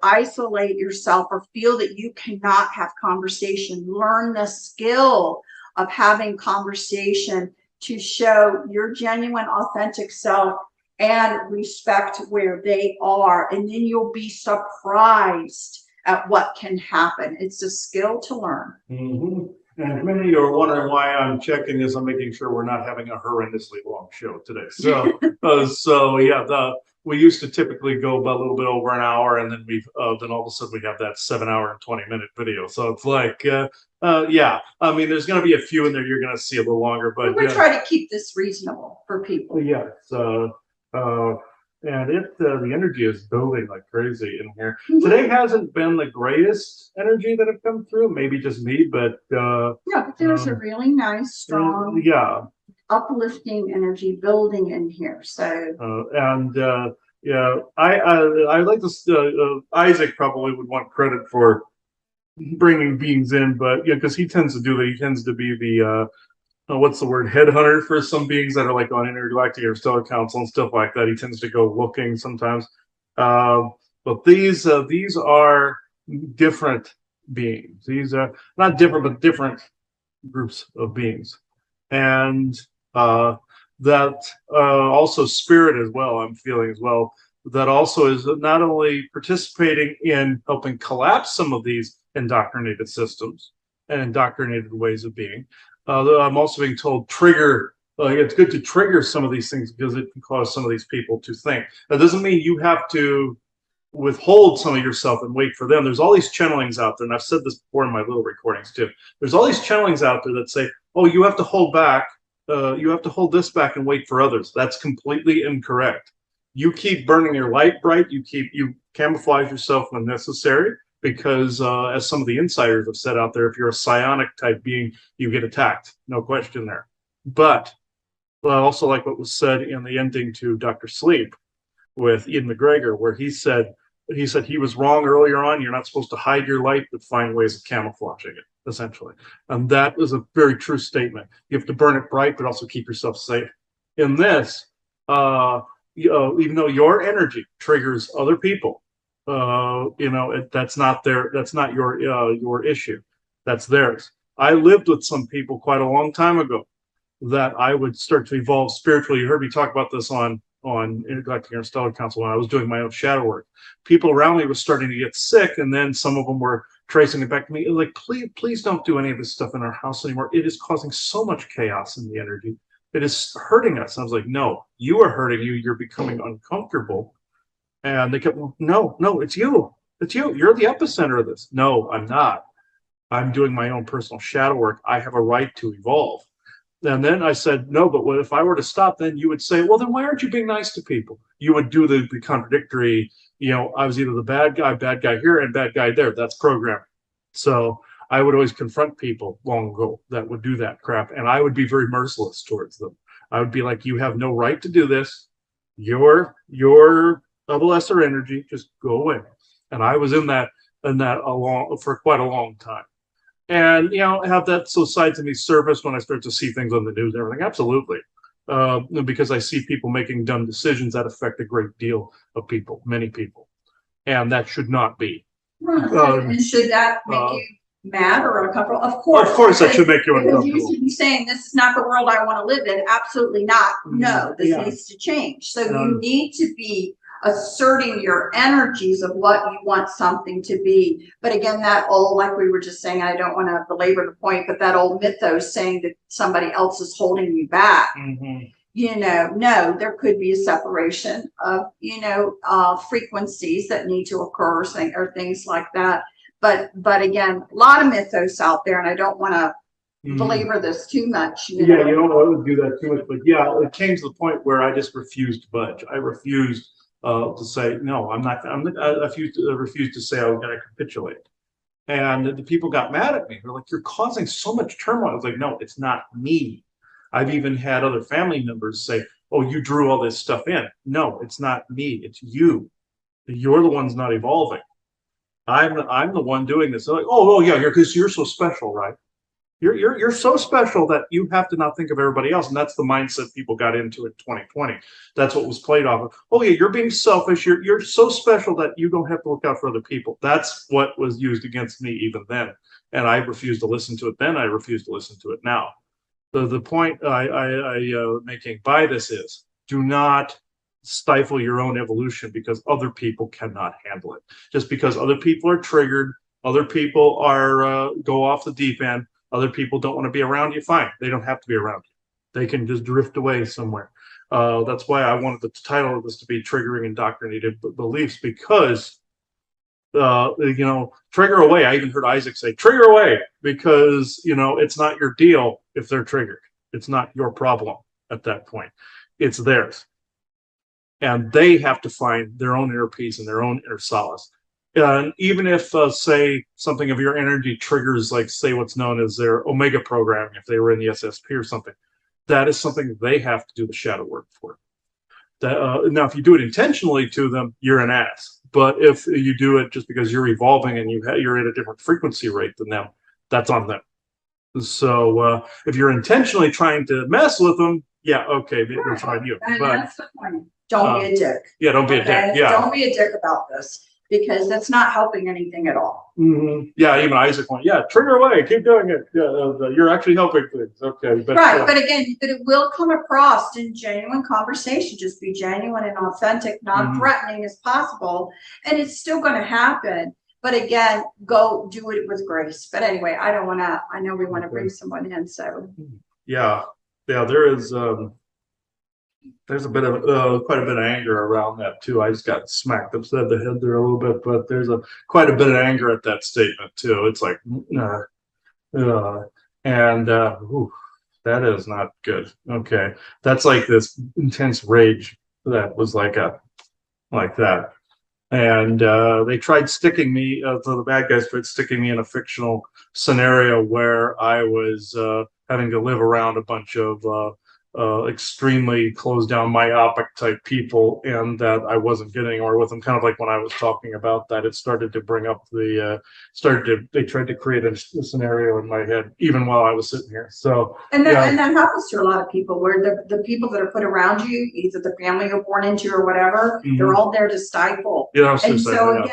isolate yourself or feel that you cannot have conversation. Learn the skill of having conversation to show your genuine, authentic self and respect where they are. And then you'll be surprised at what can happen. It's a skill to learn.
Mm-hmm. And if many of you are wondering why I'm checking this, I'm making sure we're not having a horrendously long show today. So, we used to typically go about a little bit over an hour, and then then all of a sudden we have that 7-hour and 20-minute video. So it's like, I mean, there's going to be a few in there you're going to see a little longer, but
we try to keep this reasonable for people.
Yeah. So, and the energy is building like crazy in here. Mm-hmm. Today hasn't been the greatest energy that have come through. Maybe just me, but but
there's a really nice, strong, uplifting energy building in here. So
I like this. Isaac probably would want credit for bringing beings in, but because he tends to do that. He tends to be the what's the word, headhunter for some beings that are like on intergalactic or stellar council and stuff like that. He tends to go looking sometimes, but these are different beings. These are not different, but different groups of beings. And that also spirit as well, I'm feeling as well, that also is not only participating in helping collapse some of these indoctrinated systems and indoctrinated ways of being. Though I'm also being told trigger, it's good to trigger some of these things because it can cause some of these people to think. That doesn't mean you have to withhold some of yourself and wait for them. There's all these channelings out there, and I've said this before in my little recordings too. There's all these channelings out there that say, oh, you have to hold back, you have to hold this back and wait for others. That's completely incorrect. You keep burning your light bright, you camouflage yourself when necessary, because as some of the insiders have said out there, if you're a psionic type being, you get attacked, no question there. But I also like what was said in the ending to Dr. Sleep with Ian McGregor, where he said he was wrong earlier on. You're not supposed to hide your light, but find ways of camouflaging it, essentially. And that is a very true statement. You have to burn it bright, but also keep yourself safe. In this, even though your energy triggers other people, that's not your issue. That's theirs. I lived with some people quite a long time ago that I would start to evolve spiritually. You heard me talk about this on Intergalactic Interstellar Council when I was doing my own shadow work. People around me were starting to get sick, and then some of them were tracing it back to me. Like, please don't do any of this stuff in our house anymore. It is causing so much chaos in the energy. It is hurting us. I was like, no, you are hurting you. You're becoming uncomfortable. And they kept, no, it's you. It's you. You're the epicenter of this. No, I'm not. I'm doing my own personal shadow work. I have a right to evolve. And then I said, no, but what if I were to stop, then you would say, well, then why aren't you being nice to people? You would do the contradictory, I was either the bad guy here and bad guy there. That's programming. So I would always confront people long ago that would do that crap. And I would be very merciless towards them. I would be like, you have no right to do this. Your double Esser energy, just go away. And I was in that for quite a long time. And have that side to me surface when I start to see things on the news and everything. Absolutely, because I see people making dumb decisions that affect a great deal of people, many people, and that should not be.
And should that make you mad or uncomfortable? Of course,
that should make you uncomfortable.
You should be saying, "This is not the world I want to live in." Absolutely not. No, this needs to change. So you need to be asserting your energies of what you want something to be. But again, that old, like we were just saying, I don't want to belabor the point, but that old mythos saying that somebody else is holding you back. No, there could be a separation of, frequencies that need to occur or things like that. But again, a lot of mythos out there, and I don't want to belabor this too much.
You don't want to do that too much, but it came to the point where I just refused to budge. I refused to say, no, I'm not. I refused to say I was going to capitulate. And the people got mad at me. They're like, you're causing so much turmoil. I was like, no, it's not me. I've even had other family members say, oh, you drew all this stuff in. No, it's not me. It's you. You're the ones not evolving. I'm the one doing this. They're like, oh yeah, because you're so special, right? You're so special that you have to not think of everybody else. And that's the mindset people got into in 2020. That's what was played off of. Oh yeah, you're being selfish. You're so special that you don't have to look out for other people. That's what was used against me even then. And I refused to listen to it then. I refuse to listen to it now. The point I making by this is, do not stifle your own evolution because other people cannot handle it. Just because other people are triggered, other people are go off the deep end, other people don't want to be around you, fine. They don't have to be around you. They can just drift away somewhere. That's why I wanted the title of this to be Triggering Indoctrinated Beliefs, because, trigger away. I even heard Isaac say, trigger away, because, it's not your deal if they're triggered. It's not your problem at that point. It's theirs. And they have to find their own inner peace and their own inner solace. And even if, say, something of your energy triggers, like, say, what's known as their Omega programming, if they were in the SSP or something, that is something they have to do the shadow work for. Now, if you do it intentionally to them, you're an ass. But if you do it just because you're evolving and you're at a different frequency rate than them, that's on them. So if you're intentionally trying to mess with them, yeah, okay, it's on you.
And that's the point. Don't be a dick.
Yeah, don't be a dick. Yeah.
Don't be a dick about this. because that's not helping anything at all.
Yeah, even Isaac went, yeah, trigger away, keep doing it. Yeah, you're actually helping things. Okay, but
right, but again, but it will come across in genuine conversation. Just be genuine and authentic, non-threatening as possible, and it's still going to happen. But again, go do it with grace. But anyway, I don't want to. I know we want to bring someone in, so
yeah, there is. There's a bit of quite a bit of anger around that too. I just got smacked upside the head there a little bit, but there's quite a bit of anger at that statement too. It's like, uh, and ooh, that is not good. Okay, that's like this intense rage that was like that. And they tried sticking me. So the bad guys tried sticking me in a fictional scenario where I was having to live around a bunch of extremely closed down, myopic type people, and that I wasn't getting anywhere with them. Kind of like when I was talking about that, it started to bring up they tried to create a scenario in my head even while I was sitting here. So
and that happens to a lot of people where the people that are put around you, either the family you're born into or whatever, they're all there to stifle.
Yeah,
and so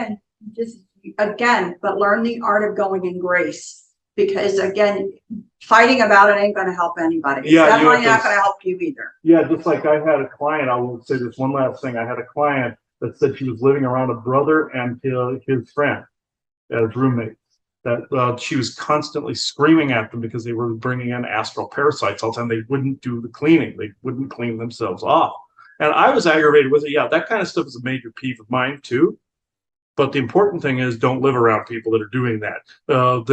again, but learn the art of going in grace. Because again, fighting about it ain't going to help anybody.
Yeah,
that might not going to help you either.
Yeah, just like I had a client, I will say this one last thing. I had a client that said she was living around a brother and his friend as roommates. That she was constantly screaming at them because they were bringing in astral parasites all the time. They wouldn't do the cleaning. They wouldn't clean themselves off. And I was aggravated with it. Yeah, that kind of stuff is a major peeve of mine too. But the important thing is don't live around people that are doing that. And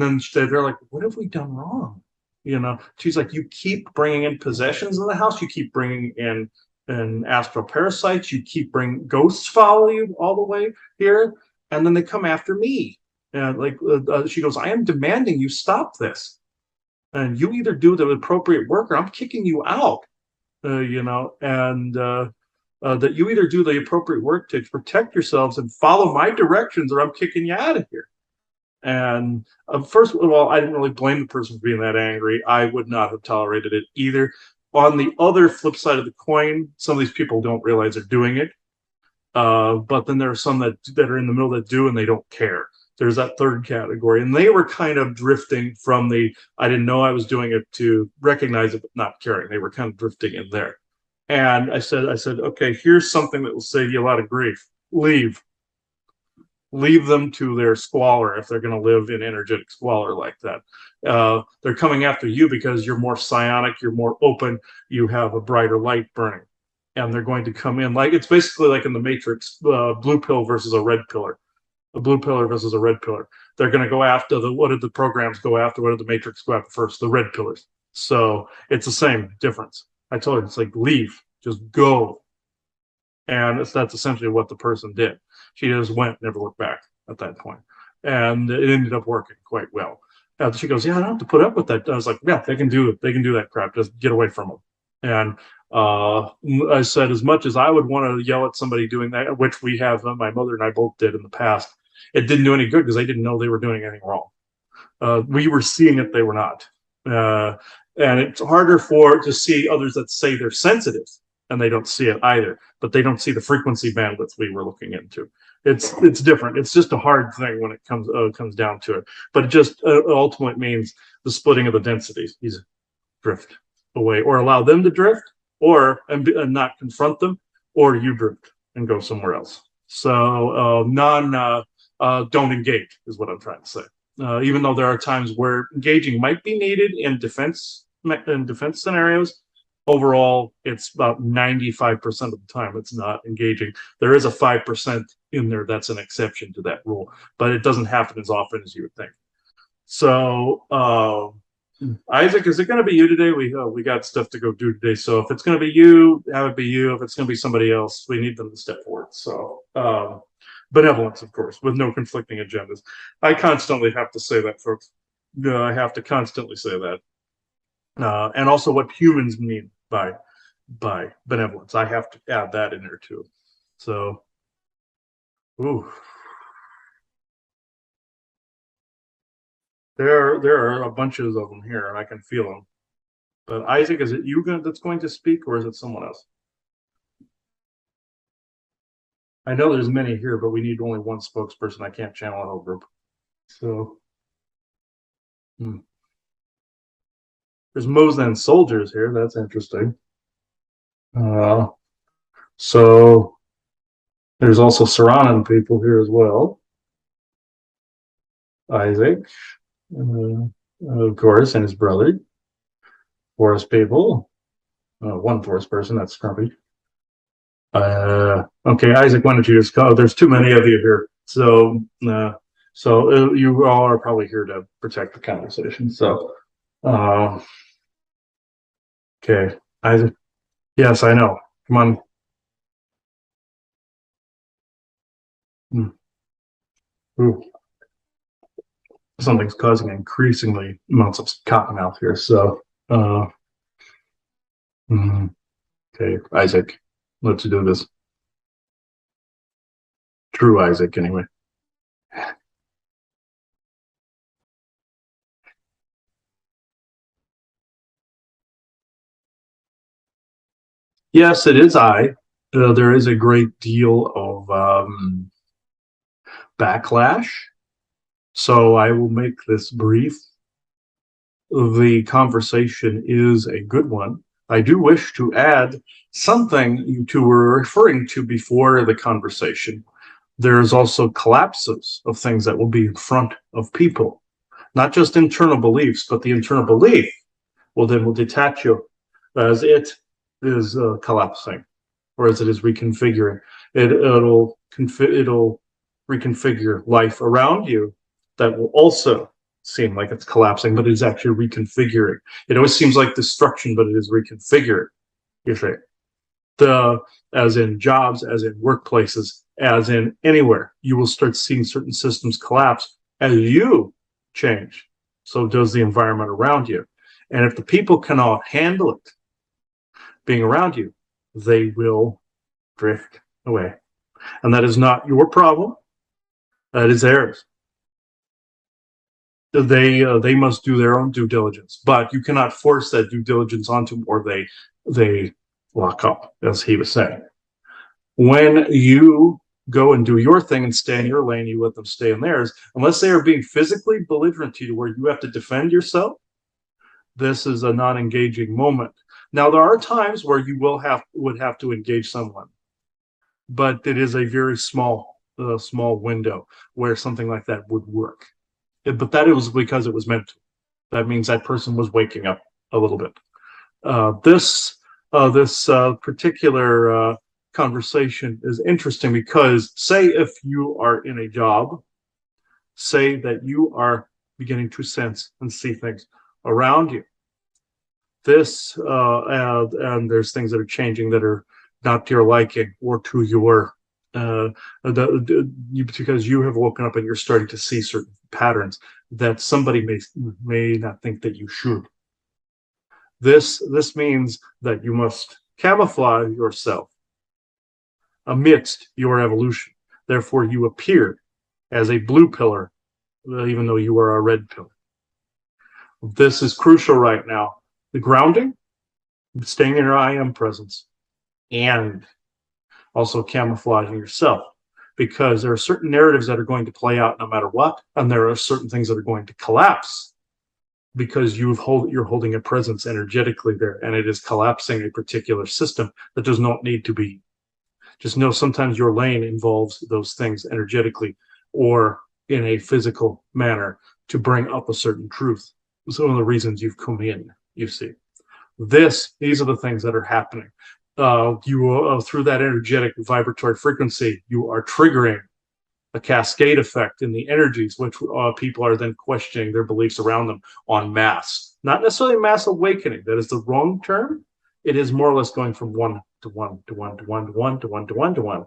then they're like, what have we done wrong? You know, she's like, you keep bringing in possessions in the house. You keep bringing in astral parasites. You keep bringing ghosts follow you all the way here. And then they come after me. And she goes, I am demanding you stop this. And you either do the appropriate work or I'm kicking you out. That you either do the appropriate work to protect yourselves and follow my directions or I'm kicking you out of here. And first of all, I didn't really blame the person for being that angry. I would not have tolerated it either. On the other flip side of the coin, some of these people don't realize they're doing it. But then there are some that are in the middle that do and they don't care. There's that third category. And they were kind of drifting from I didn't know I was doing it to recognize it, but not caring. They were kind of drifting in there. And I said, okay, here's something that will save you a lot of grief. Leave them to their squalor if they're going to live in energetic squalor like that. They're coming after you because you're more psionic, you're more open, you have a brighter light burning. And they're going to come in it's basically like in the Matrix, blue pill versus a red pillar. A blue pillar versus a red pillar. They're going to go after what did the programs go after? What did the Matrix go after first? The red pillars. So it's the same difference. I told her, it's like, leave, just go. And that's essentially what the person did. She just went, never looked back at that point. And it ended up working quite well. And she goes, yeah, I don't have to put up with that. I was like, yeah, they can do it. They can do that crap. Just get away from them. And I said, as much as I would want to yell at somebody doing that, which we have, my mother and I both did in the past, it didn't do any good because they didn't know they were doing anything wrong. We were seeing it, they were not. And it's harder to see others that say they're sensitive and they don't see it either, but they don't see the frequency bandwidth we were looking into. It's different. It's just a hard thing when it comes down to it. But it just ultimately means the splitting of the densities. You drift away, or allow them to drift, or and not confront them, or you drift and go somewhere else. So don't engage is what I'm trying to say. Even though there are times where engaging might be needed in defense scenarios, overall, it's about 95% of the time it's not engaging. There is a 5% in there that's an exception to that rule, but it doesn't happen as often as you would think. So, Isaac, is it going to be you today? We got stuff to go do today. So if it's going to be you, have it be you. If it's going to be somebody else, we need them to step forward. So, benevolence, of course, with no conflicting agendas. I constantly have to say that, folks. I have to constantly say that. And also what humans mean by benevolence. I have to add that in there too. So, ooh. There are a bunches of them here, and I can feel them. But Isaac, is it you that's going to speak, or is it someone else? I know there's many here, but we need only one spokesperson. I can't channel a whole group. So there's Mosin soldiers here. That's interesting. Uh, so there's also Saranan people here as well. Isaac, of course, and his brother. Forest people. One forest person. That's Scrumpy. Okay, Isaac, why don't you just go? There's too many of you here, so you all are probably here to protect the conversation. So, uh, okay, Isaac. Yes, I know. Come on. Ooh, something's causing increasingly amounts of cottonmouth here. So, uh, okay, Isaac, let's do this. True Isaac, anyway. Yes, it is I. There is a great deal of backlash, so I will make this brief. The conversation is a good one. I do wish to add something you two were referring to before the conversation. There's also collapses of things that will be in front of people, not just internal beliefs, but the internal belief will detach you as it is collapsing, or as it is reconfiguring. It'll reconfigure life around you that will also seem like it's collapsing, but it's actually reconfiguring. It always seems like destruction, but it is reconfiguring. You think the as in jobs, as in workplaces, as in anywhere, you will start seeing certain systems collapse as you change. So does the environment around you. And if the people cannot handle it being around you, they will drift away. And that is not your problem. That is theirs. They must do their own due diligence, but you cannot force that due diligence onto them, or they lock up, as he was saying. When you go and do your thing and stay in your lane, you let them stay in theirs, unless they are being physically belligerent to you, where you have to defend yourself. This is a non-engaging moment. Now, there are times where you would have to engage someone, but it is a very small window where something like that would work. But that it was because it was meant to. That means that person was waking up a little bit. This particular conversation is interesting because, say, if you are in a job, say that you are beginning to sense and see things around you. And there's things that are changing that are not to your liking or to your because you have woken up and you're starting to see certain patterns that somebody may not think that you should. This means that you must camouflage yourself amidst your evolution. Therefore, you appear as a blue pillar, even though you are a red pillar. This is crucial right now. The grounding, staying in your I am presence, and also camouflaging yourself, because there are certain narratives that are going to play out no matter what, and there are certain things that are going to collapse because you're holding a presence energetically there, and it is collapsing a particular system that does not need to be. Just know sometimes your lane involves those things energetically or in a physical manner to bring up a certain truth. It's one of the reasons you've come in, you see. These are the things that are happening. Through that energetic vibratory frequency, you are triggering a cascade effect in the energies, which people are then questioning their beliefs around them en masse. Not necessarily mass awakening. That is the wrong term. It is more or less going from one to one to one to one to one to one to one to one.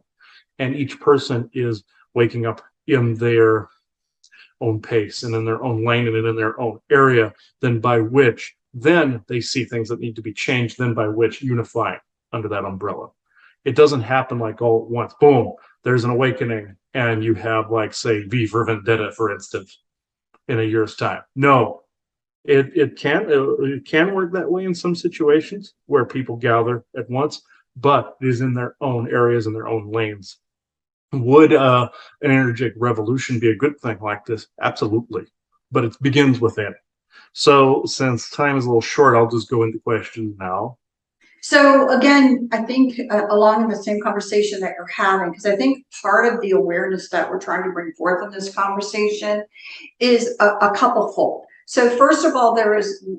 And each person is waking up in their own pace and in their own lane and in their own area, then by which then they see things that need to be changed, then by which unifying under that umbrella. It doesn't happen like all at once. Boom, there's an awakening, and you have, like, say, V for Vendetta, for instance, in a year's time. No, it can work that way in some situations where people gather at once, but it is in their own areas and their own lanes. Would an energetic revolution be a good thing like this? Absolutely. But it begins within. So since time is a little short, I'll just go into questions now.
So again, I think along in the same conversation that you're having, because I think part of the awareness that we're trying to bring forth in this conversation is a couple fold. So first of all,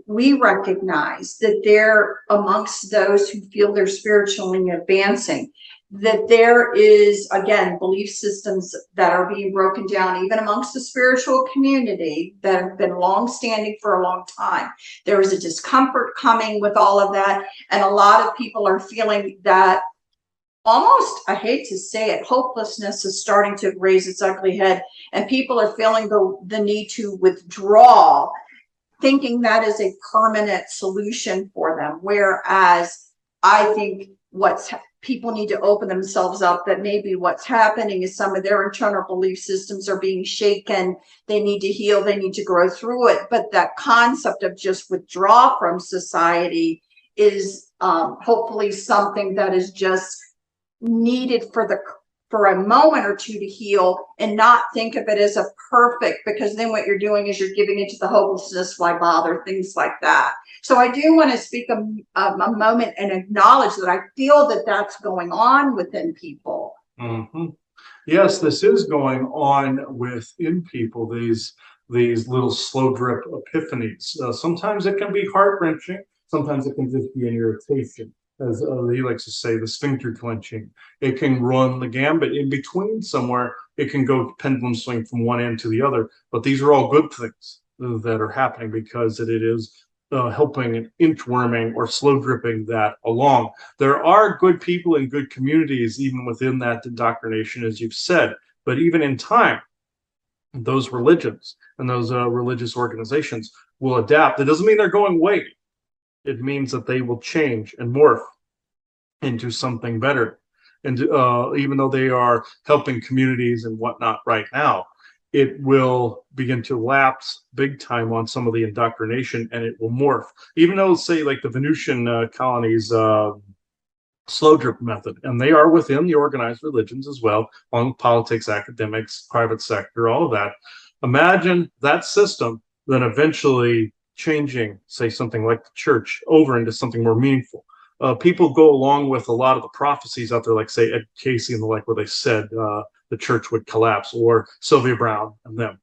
we recognize that there amongst those who feel they're spiritually advancing, that there is, again, belief systems that are being broken down, even amongst the spiritual community that have been long-standing for a long time. There is a discomfort coming with all of that. And a lot of people are feeling that almost, I hate to say it, hopelessness is starting to raise its ugly head, and people are feeling the need to withdraw, thinking that is a permanent solution for them. Whereas I think people need to open themselves up, that maybe what's happening is some of their internal belief systems are being shaken. They need to heal, they need to grow through it. But that concept of just withdraw from society is hopefully something that is just needed for a moment or two to heal, and not think of it as a perfect, because then what you're doing is you're giving into the hopelessness, why bother, things like that. So I do want to speak a moment and acknowledge that I feel that that's going on within people.
Mm-hmm. Yes, this is going on within people, these little slow drip epiphanies. Sometimes it can be heart wrenching. Sometimes it can just be an irritation, as he likes to say, the sphincter clenching. It can run the gambit in between somewhere. It can go pendulum swing from one end to the other. But these are all good things that are happening, because it is helping and inchworming or slow dripping that along. There are good people and good communities even within that indoctrination, as you've said. But even in time, those religions and those religious organizations will adapt. It doesn't mean they're going away. It means that they will change and morph into something better. And even though they are helping communities and whatnot right now, it will begin to lapse big time on some of the indoctrination, and it will morph. Even though, say, like the Venusian colonies, slow drip method, and they are within the organized religions as well, on politics, academics, private sector, all of that. Imagine that system then eventually changing, say, something like the church over into something more meaningful. People go along with a lot of the prophecies out there, like, say, Ed Casey and the like, where they said the church would collapse, or Sylvia Brown and them.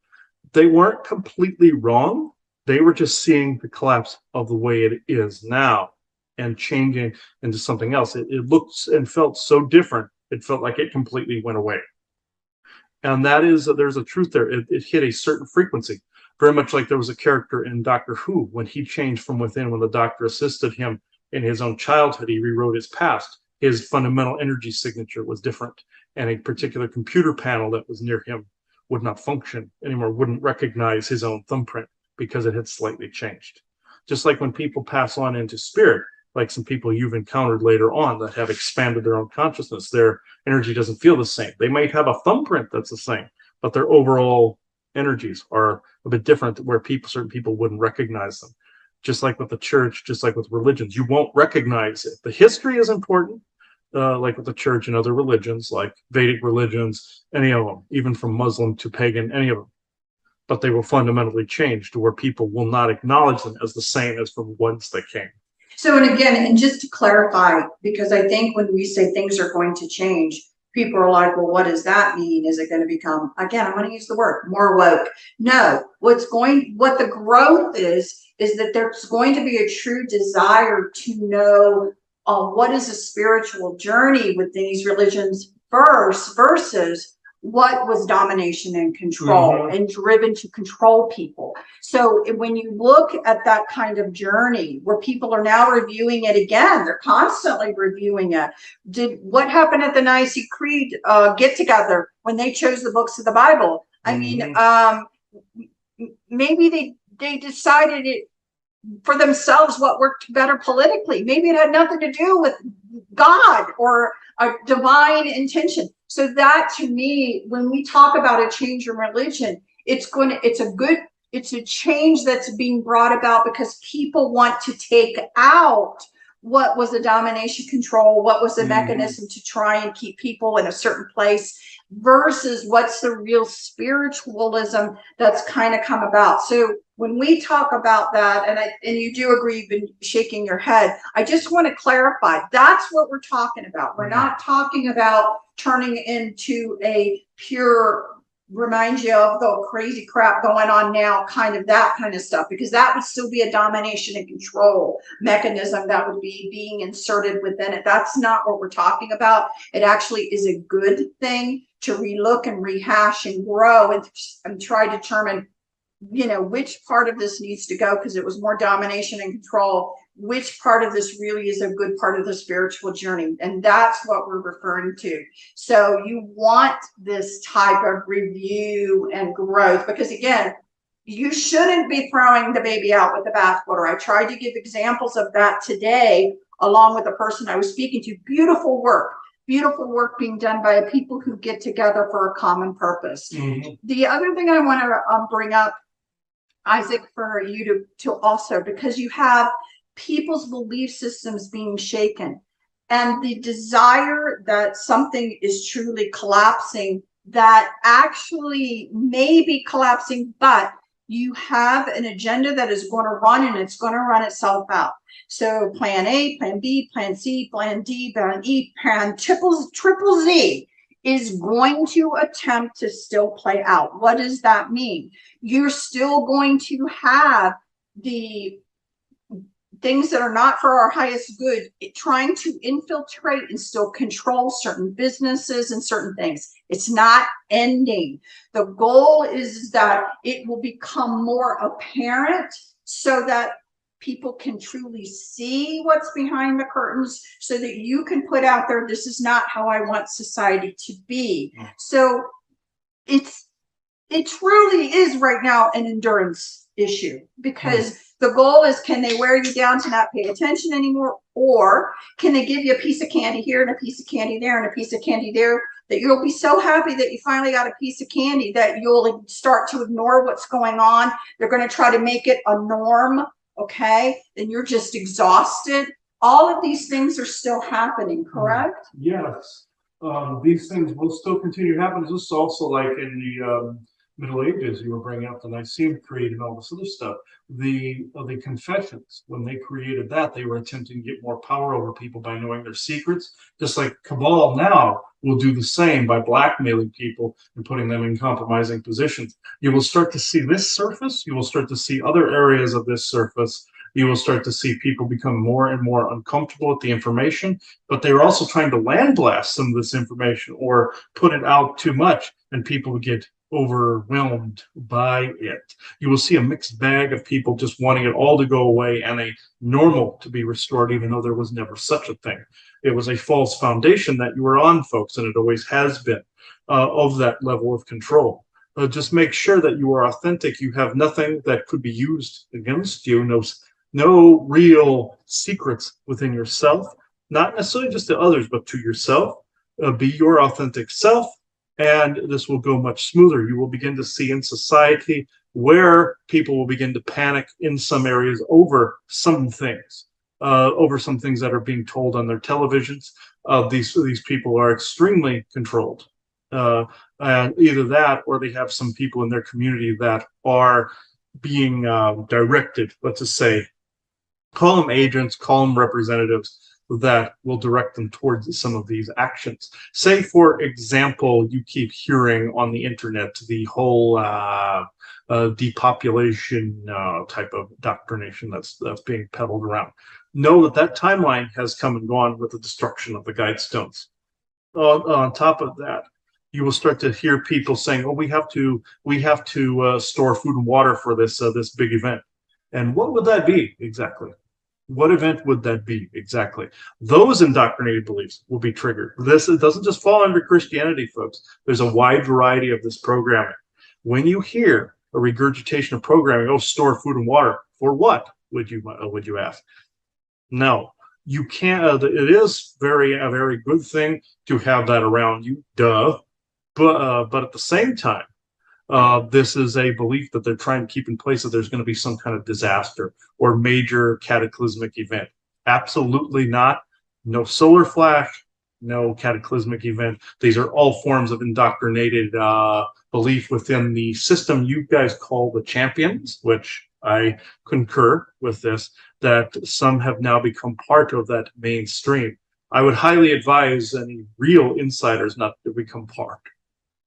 They weren't completely wrong. They were just seeing the collapse of the way it is now and changing into something else. It looked and felt so different. It felt like it completely went away. And that is, there's a truth there. It hit a certain frequency, very much like there was a character in Doctor Who when he changed from within, when the doctor assisted him in his own childhood, he rewrote his past. His fundamental energy signature was different, and a particular computer panel that was near him would not function anymore, wouldn't recognize his own thumbprint because it had slightly changed. Just like when people pass on into spirit, like some people you've encountered later on that have expanded their own consciousness, their energy doesn't feel the same. They might have a thumbprint that's the same, but their overall energies are a bit different, where certain people wouldn't recognize them. Just like with the church, just like with religions, you won't recognize it. The history is important, like with the church and other religions, like Vedic religions, any of them, even from Muslim to pagan, any of them. But they will fundamentally change to where people will not acknowledge them as the same as from whence they came.
So, and again, and just to clarify, because I think when we say things are going to change, people are like, well, what does that mean? Is it going to become, again, I'm going to use the word, more woke? No, what the growth is that there's going to be a true desire to know what is a spiritual journey with these religions first, versus what was domination and control and driven to control people. So when you look at that kind of journey where people are now reviewing it again, they're constantly reviewing it. What happened at the Nicene Creed get together when they chose the books of the Bible? I mean, maybe they decided it for themselves what worked better politically. Maybe it had nothing to do with God or a divine intention. So that, to me, when we talk about a change in religion, it's a change that's being brought about because people want to take out what was a domination control, what was a mechanism to try and keep people in a certain place, versus what's the real spiritualism that's kind of come about. So when we talk about that, and you do agree, you've been shaking your head, I just want to clarify, that's what we're talking about. We're not talking about turning into a pure, remind you of the crazy crap going on now, kind of that kind of stuff, because that would still be a domination and control mechanism that would be being inserted within it. That's not what we're talking about. It actually is a good thing to relook and rehash and grow and try to determine, you know, which part of this needs to go, because it was more domination and control, which part of this really is a good part of the spiritual journey. And that's what we're referring to. So you want this type of review and growth, because again, you shouldn't be throwing the baby out with the bathwater. I tried to give examples of that today, along with the person I was speaking to. Beautiful work being done by people who get together for a common purpose. Mm-hmm. The other thing I want to bring up, Isaac, for you to also, because you have people's belief systems being shaken and the desire that something is truly collapsing, that actually may be collapsing, but you have an agenda that is going to run, and it's going to run itself out. So plan A, plan B, plan C, plan D, plan E, plan triple Z is going to attempt to still play out. What does that mean? You're still going to have the things that are not for our highest good, trying to infiltrate and still control certain businesses and certain things. It's not ending. The goal is that it will become more apparent so that people can truly see what's behind the curtains, so that you can put out there, this is not how I want society to be. So it truly is right now an endurance issue, because the goal is, can they wear you down to not pay attention anymore? Or can they give you a piece of candy here and a piece of candy there and a piece of candy there, that you'll be so happy that you finally got a piece of candy that you'll start to ignore what's going on. They're going to try to make it a norm. Okay. Then you're just exhausted. All of these things are still happening, correct?
Yes. These things will still continue to happen. This is also like in the Middle Ages, you were bringing up the Nicene Creed and all this other stuff. The confessions, when they created that, they were attempting to get more power over people by knowing their secrets. Just like Cabal now will do the same by blackmailing people and putting them in compromising positions. You will start to see this surface. You will start to see other areas of this surface. You will start to see people become more and more uncomfortable with the information, but they're also trying to land blast some of this information or put it out too much, and people get overwhelmed by it. You will see a mixed bag of people just wanting it all to go away and a normal to be restored, even though there was never such a thing. It was a false foundation that you were on, folks, and it always has been, of that level of control. Just make sure that you are authentic. You have nothing that could be used against you. No real secrets within yourself, not necessarily just to others, but to yourself. Be your authentic self, and this will go much smoother. You will begin to see in society where people will begin to panic in some areas over some things that are being told on their televisions. These people are extremely controlled. And either that, or they have some people in their community that are being directed, let's just say, call them agents, call them representatives, that will direct them towards some of these actions. Say, for example, you keep hearing on the internet the whole depopulation type of indoctrination that's being peddled around. Know that timeline has come and gone with the destruction of the Guidestones. On top of that, you will start to hear people saying, "Oh, we have to store food and water for this big event." And what would that be exactly? What event would that be exactly? Those indoctrinated beliefs will be triggered. It doesn't just fall under Christianity, folks. There's a wide variety of this programming. When you hear a regurgitation of programming, oh, store food and water, for what, would you ask? No, you can't. It is a very good thing to have that around you, duh. But at the same time, this is a belief that they're trying to keep in place, that there's going to be some kind of disaster or major cataclysmic event. Absolutely not. No solar flash, no cataclysmic event. These are all forms of indoctrinated belief within the system you guys call the champions, which I concur with this, that some have now become part of that mainstream. I would highly advise any real insiders not to become part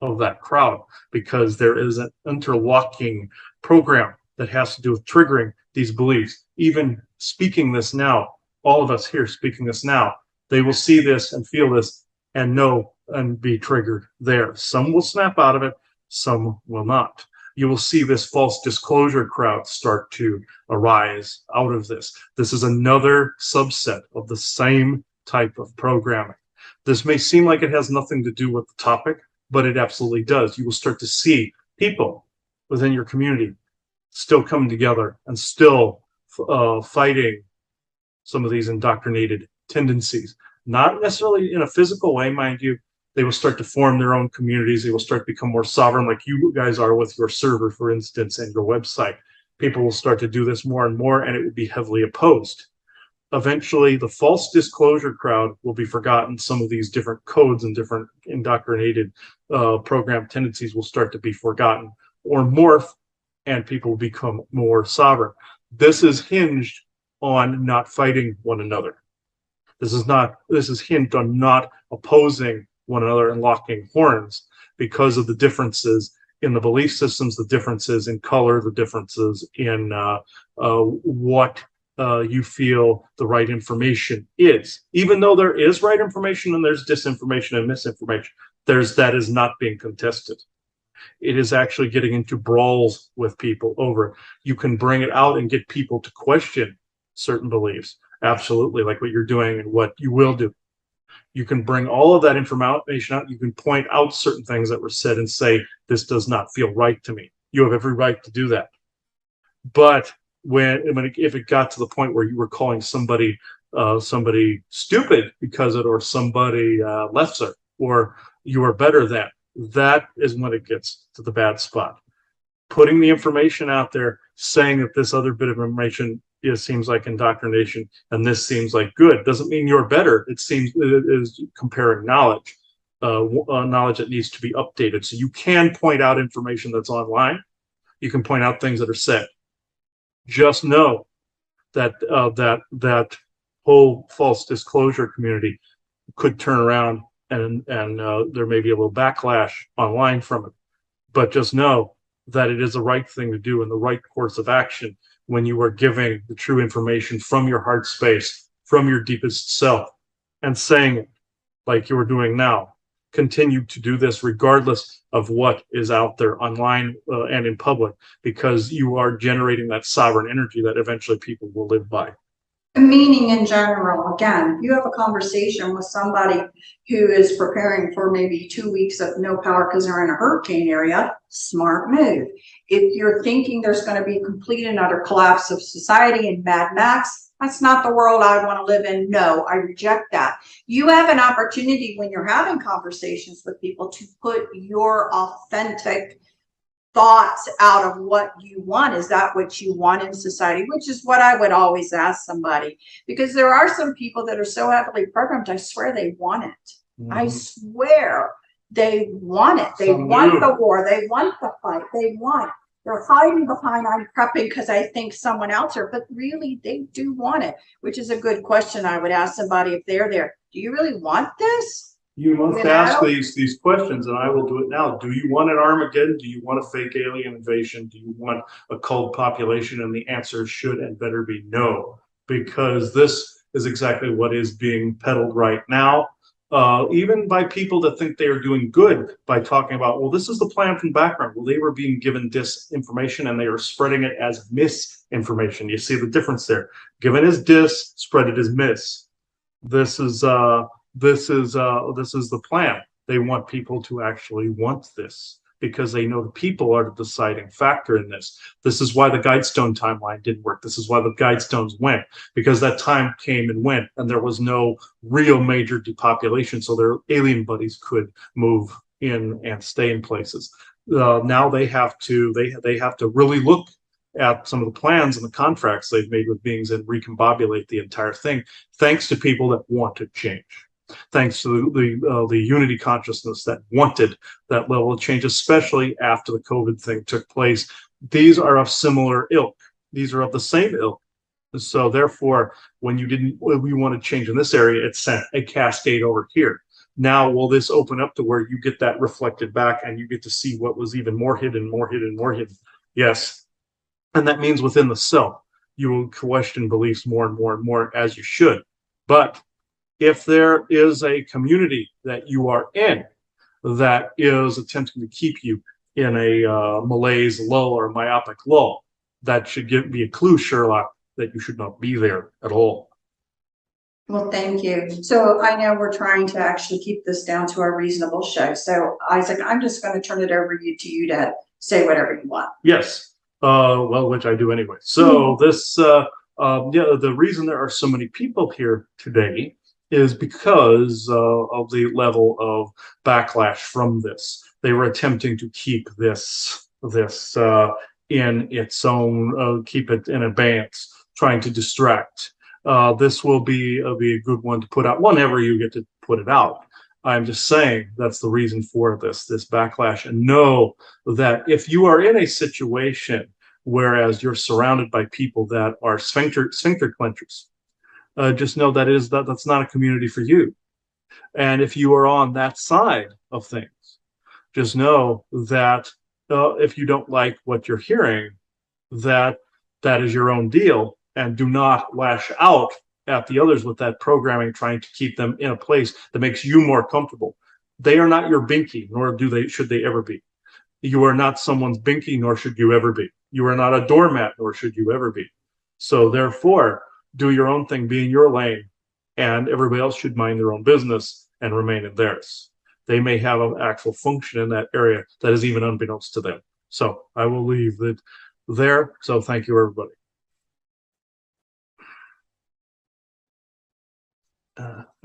of that crowd, because there is an interlocking program that has to do with triggering these beliefs. Even speaking this now, all of us here speaking this now, they will see this and feel this and know and be triggered there. Some will snap out of it, some will not. You will see this false disclosure crowd start to arise out of this. This is another subset of the same type of programming. This may seem like it has nothing to do with the topic, but it absolutely does. You will start to see people within your community still coming together and still fighting some of these indoctrinated tendencies. Not necessarily in a physical way, mind you. They will start to form their own communities. They will start to become more sovereign, like you guys are with your server, for instance, and your website. People will start to do this more and more, and it will be heavily opposed. Eventually, the false disclosure crowd will be forgotten. Some of these different codes and different indoctrinated program tendencies will start to be forgotten or morph, and people will become more sovereign. This is hinged on not fighting one another. This is hinged on not opposing one another and locking horns because of the differences in the belief systems, the differences in color, the differences in what you feel the right information is. Even though there is right information and there's disinformation and misinformation, that is not being contested. It is actually getting into brawls with people over. You can bring it out and get people to question certain beliefs. Absolutely, like what you're doing and what you will do. You can bring all of that information out. You can point out certain things that were said and say, this does not feel right to me. You have every right to do that. But if it got to the point where you were calling somebody stupid because of it, or somebody lesser, or you are better than, that is when it gets to the bad spot. Putting the information out there, saying that this other bit of information seems like indoctrination and this seems like good, doesn't mean you're better. It is comparing knowledge, knowledge that needs to be updated. So you can point out information that's online. You can point out things that are said. Just know that that whole false disclosure community could turn around and there may be a little backlash online from it. But just know that it is the right thing to do and the right course of action when you are giving the true information from your heart space, from your deepest self, and saying it like you are doing now. Continue to do this regardless of what is out there online and in public, because you are generating that sovereign energy that eventually people will live by.
Meaning in general, again, if you have a conversation with somebody who is preparing for maybe 2 weeks of no power because they're in a hurricane area, smart move. If you're thinking there's going to be a complete and utter collapse of society and Mad Max, that's not the world I want to live in. No, I reject that. You have an opportunity when you're having conversations with people to put your authentic thoughts out of what you want. Is that what you want in society? Which is what I would always ask somebody, because there are some people that are so heavily programmed, I swear they want it. Mm-hmm. I swear they want it. They want the war. They want the fight. They're hiding behind, I'm prepping because I think someone else are, but really they do want it, which is a good question I would ask somebody if they're there. Do you really want this?
You must ask these questions, and I will do it now. Do you want an Armageddon? Do you want a fake alien invasion? Do you want a culled population? And the answer should and better be no, because this is exactly what is being peddled right now, even by people that think they are doing good by talking about, well, this is the plan from background. Well, they were being given disinformation and they are spreading it as misinformation. You see the difference there. Given as dis, spread it as mis. This is the plan. They want people to actually want this because they know the people are the deciding factor in this. This is why the Guidestone timeline didn't work. This is why the Guidestones went, because that time came and went and there was no real major depopulation, so their alien buddies could move in and stay in places. Now they have to really look at some of the plans and the contracts they've made with beings and recombobulate the entire thing, thanks to people that want to change. thanks to the unity consciousness that wanted that level of change, especially after the COVID thing took place. These are of similar ilk. These are of the same ilk. So therefore, when we want to change in this area, it sent a cascade over here. Now, will this open up to where you get that reflected back and you get to see what was even more hidden, more hidden, more hidden? Yes. And that means within the self, you will question beliefs more and more and more, as you should. But if there is a community that you are in that is attempting to keep you in a malaise lull or myopic lull, that should give me a clue, Sherlock, that you should not be there at all.
Well, thank you. So I know we're trying to actually keep this down to a reasonable show. So Isaac, I'm just going to turn it over to you to say whatever you want.
Yes. Well, which I do anyway. So this, yeah, the reason there are so many people here today is because of the level of backlash from this. They were attempting to keep this in its own, keep it in abeyance, trying to distract. This will be a good one to put out whenever you get to put it out. I'm just saying that's the reason for this backlash. And know that if you are in a situation whereas you're surrounded by people that are sphincter clenchers, just know that that's not a community for you. And if you are on that side of things, just know that if you don't like what you're hearing, that is your own deal, and do not lash out at the others with that programming, trying to keep them in a place that makes you more comfortable. They are not your binky, nor should they ever be. You are not someone's binky, nor should you ever be. You are not a doormat, nor should you ever be. So therefore, do your own thing, be in your lane, and everybody else should mind their own business and remain in theirs. They may have an actual function in that area that is even unbeknownst to them. So I will leave it there. So thank you, everybody.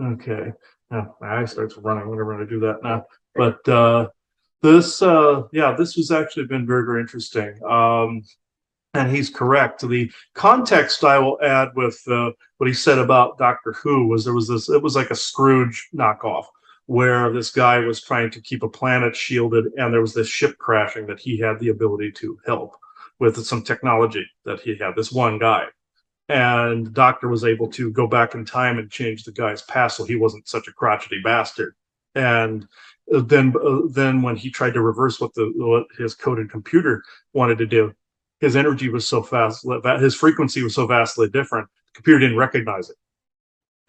Okay. Now my eye starts running whenever I do that now. But this was actually been very, very interesting. And he's correct. The context I will add with what he said about Doctor Who was it was like a Scrooge knockoff, where this guy was trying to keep a planet shielded, and there was this ship crashing that he had the ability to help with some technology that he had, this one guy. And the doctor was able to go back in time and change the guy's past so he wasn't such a crotchety bastard. And then when he tried to reverse what his coded computer wanted to do, his energy was so fast, his frequency was so vastly different, the computer didn't recognize it.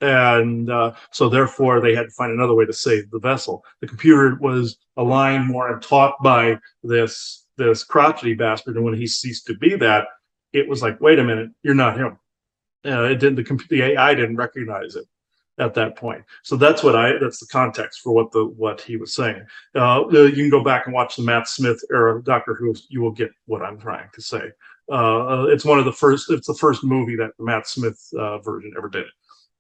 And so therefore they had to find another way to save the vessel. The computer was aligned more and taught by this crotchety bastard, and when he ceased to be that, it was like, wait a minute, you're not him. It didn't. The AI didn't recognize it at that point. So that's the context for what he was saying. You can go back and watch the Matt Smith era Doctor Who. You will get what I'm trying to say. It's one of the first. It's the first movie that the Matt Smith version ever did.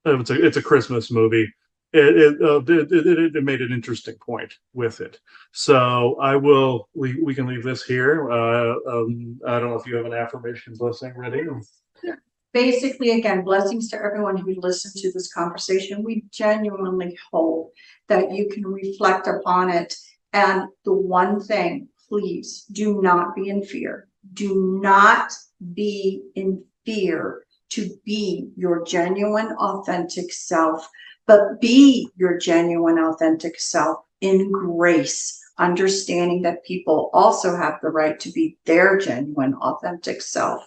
It's a Christmas movie. It made an interesting point with it. So we can leave this here. I don't know if you have an affirmation blessing ready.
Basically, again, blessings to everyone who listened to this conversation. We genuinely hope that you can reflect upon it. And the one thing, please do not be in fear. Do not be in fear to be your genuine, authentic self, but be your genuine, authentic self in grace, understanding that people also have the right to be their genuine, authentic self.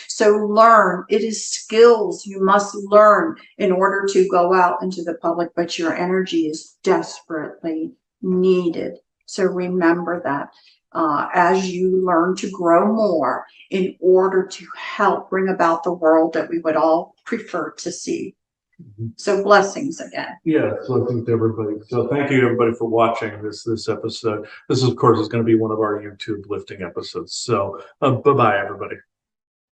So learn. It is skills you must learn in order to go out into the public, but your energy is desperately needed. So remember that as you learn to grow more in order to help bring about the world that we would all prefer to see. So blessings again.
Yeah, blessings to everybody. So thank you everybody for watching this episode. This, of course, is going to be one of our YouTube lifting episodes. So bye-bye, everybody.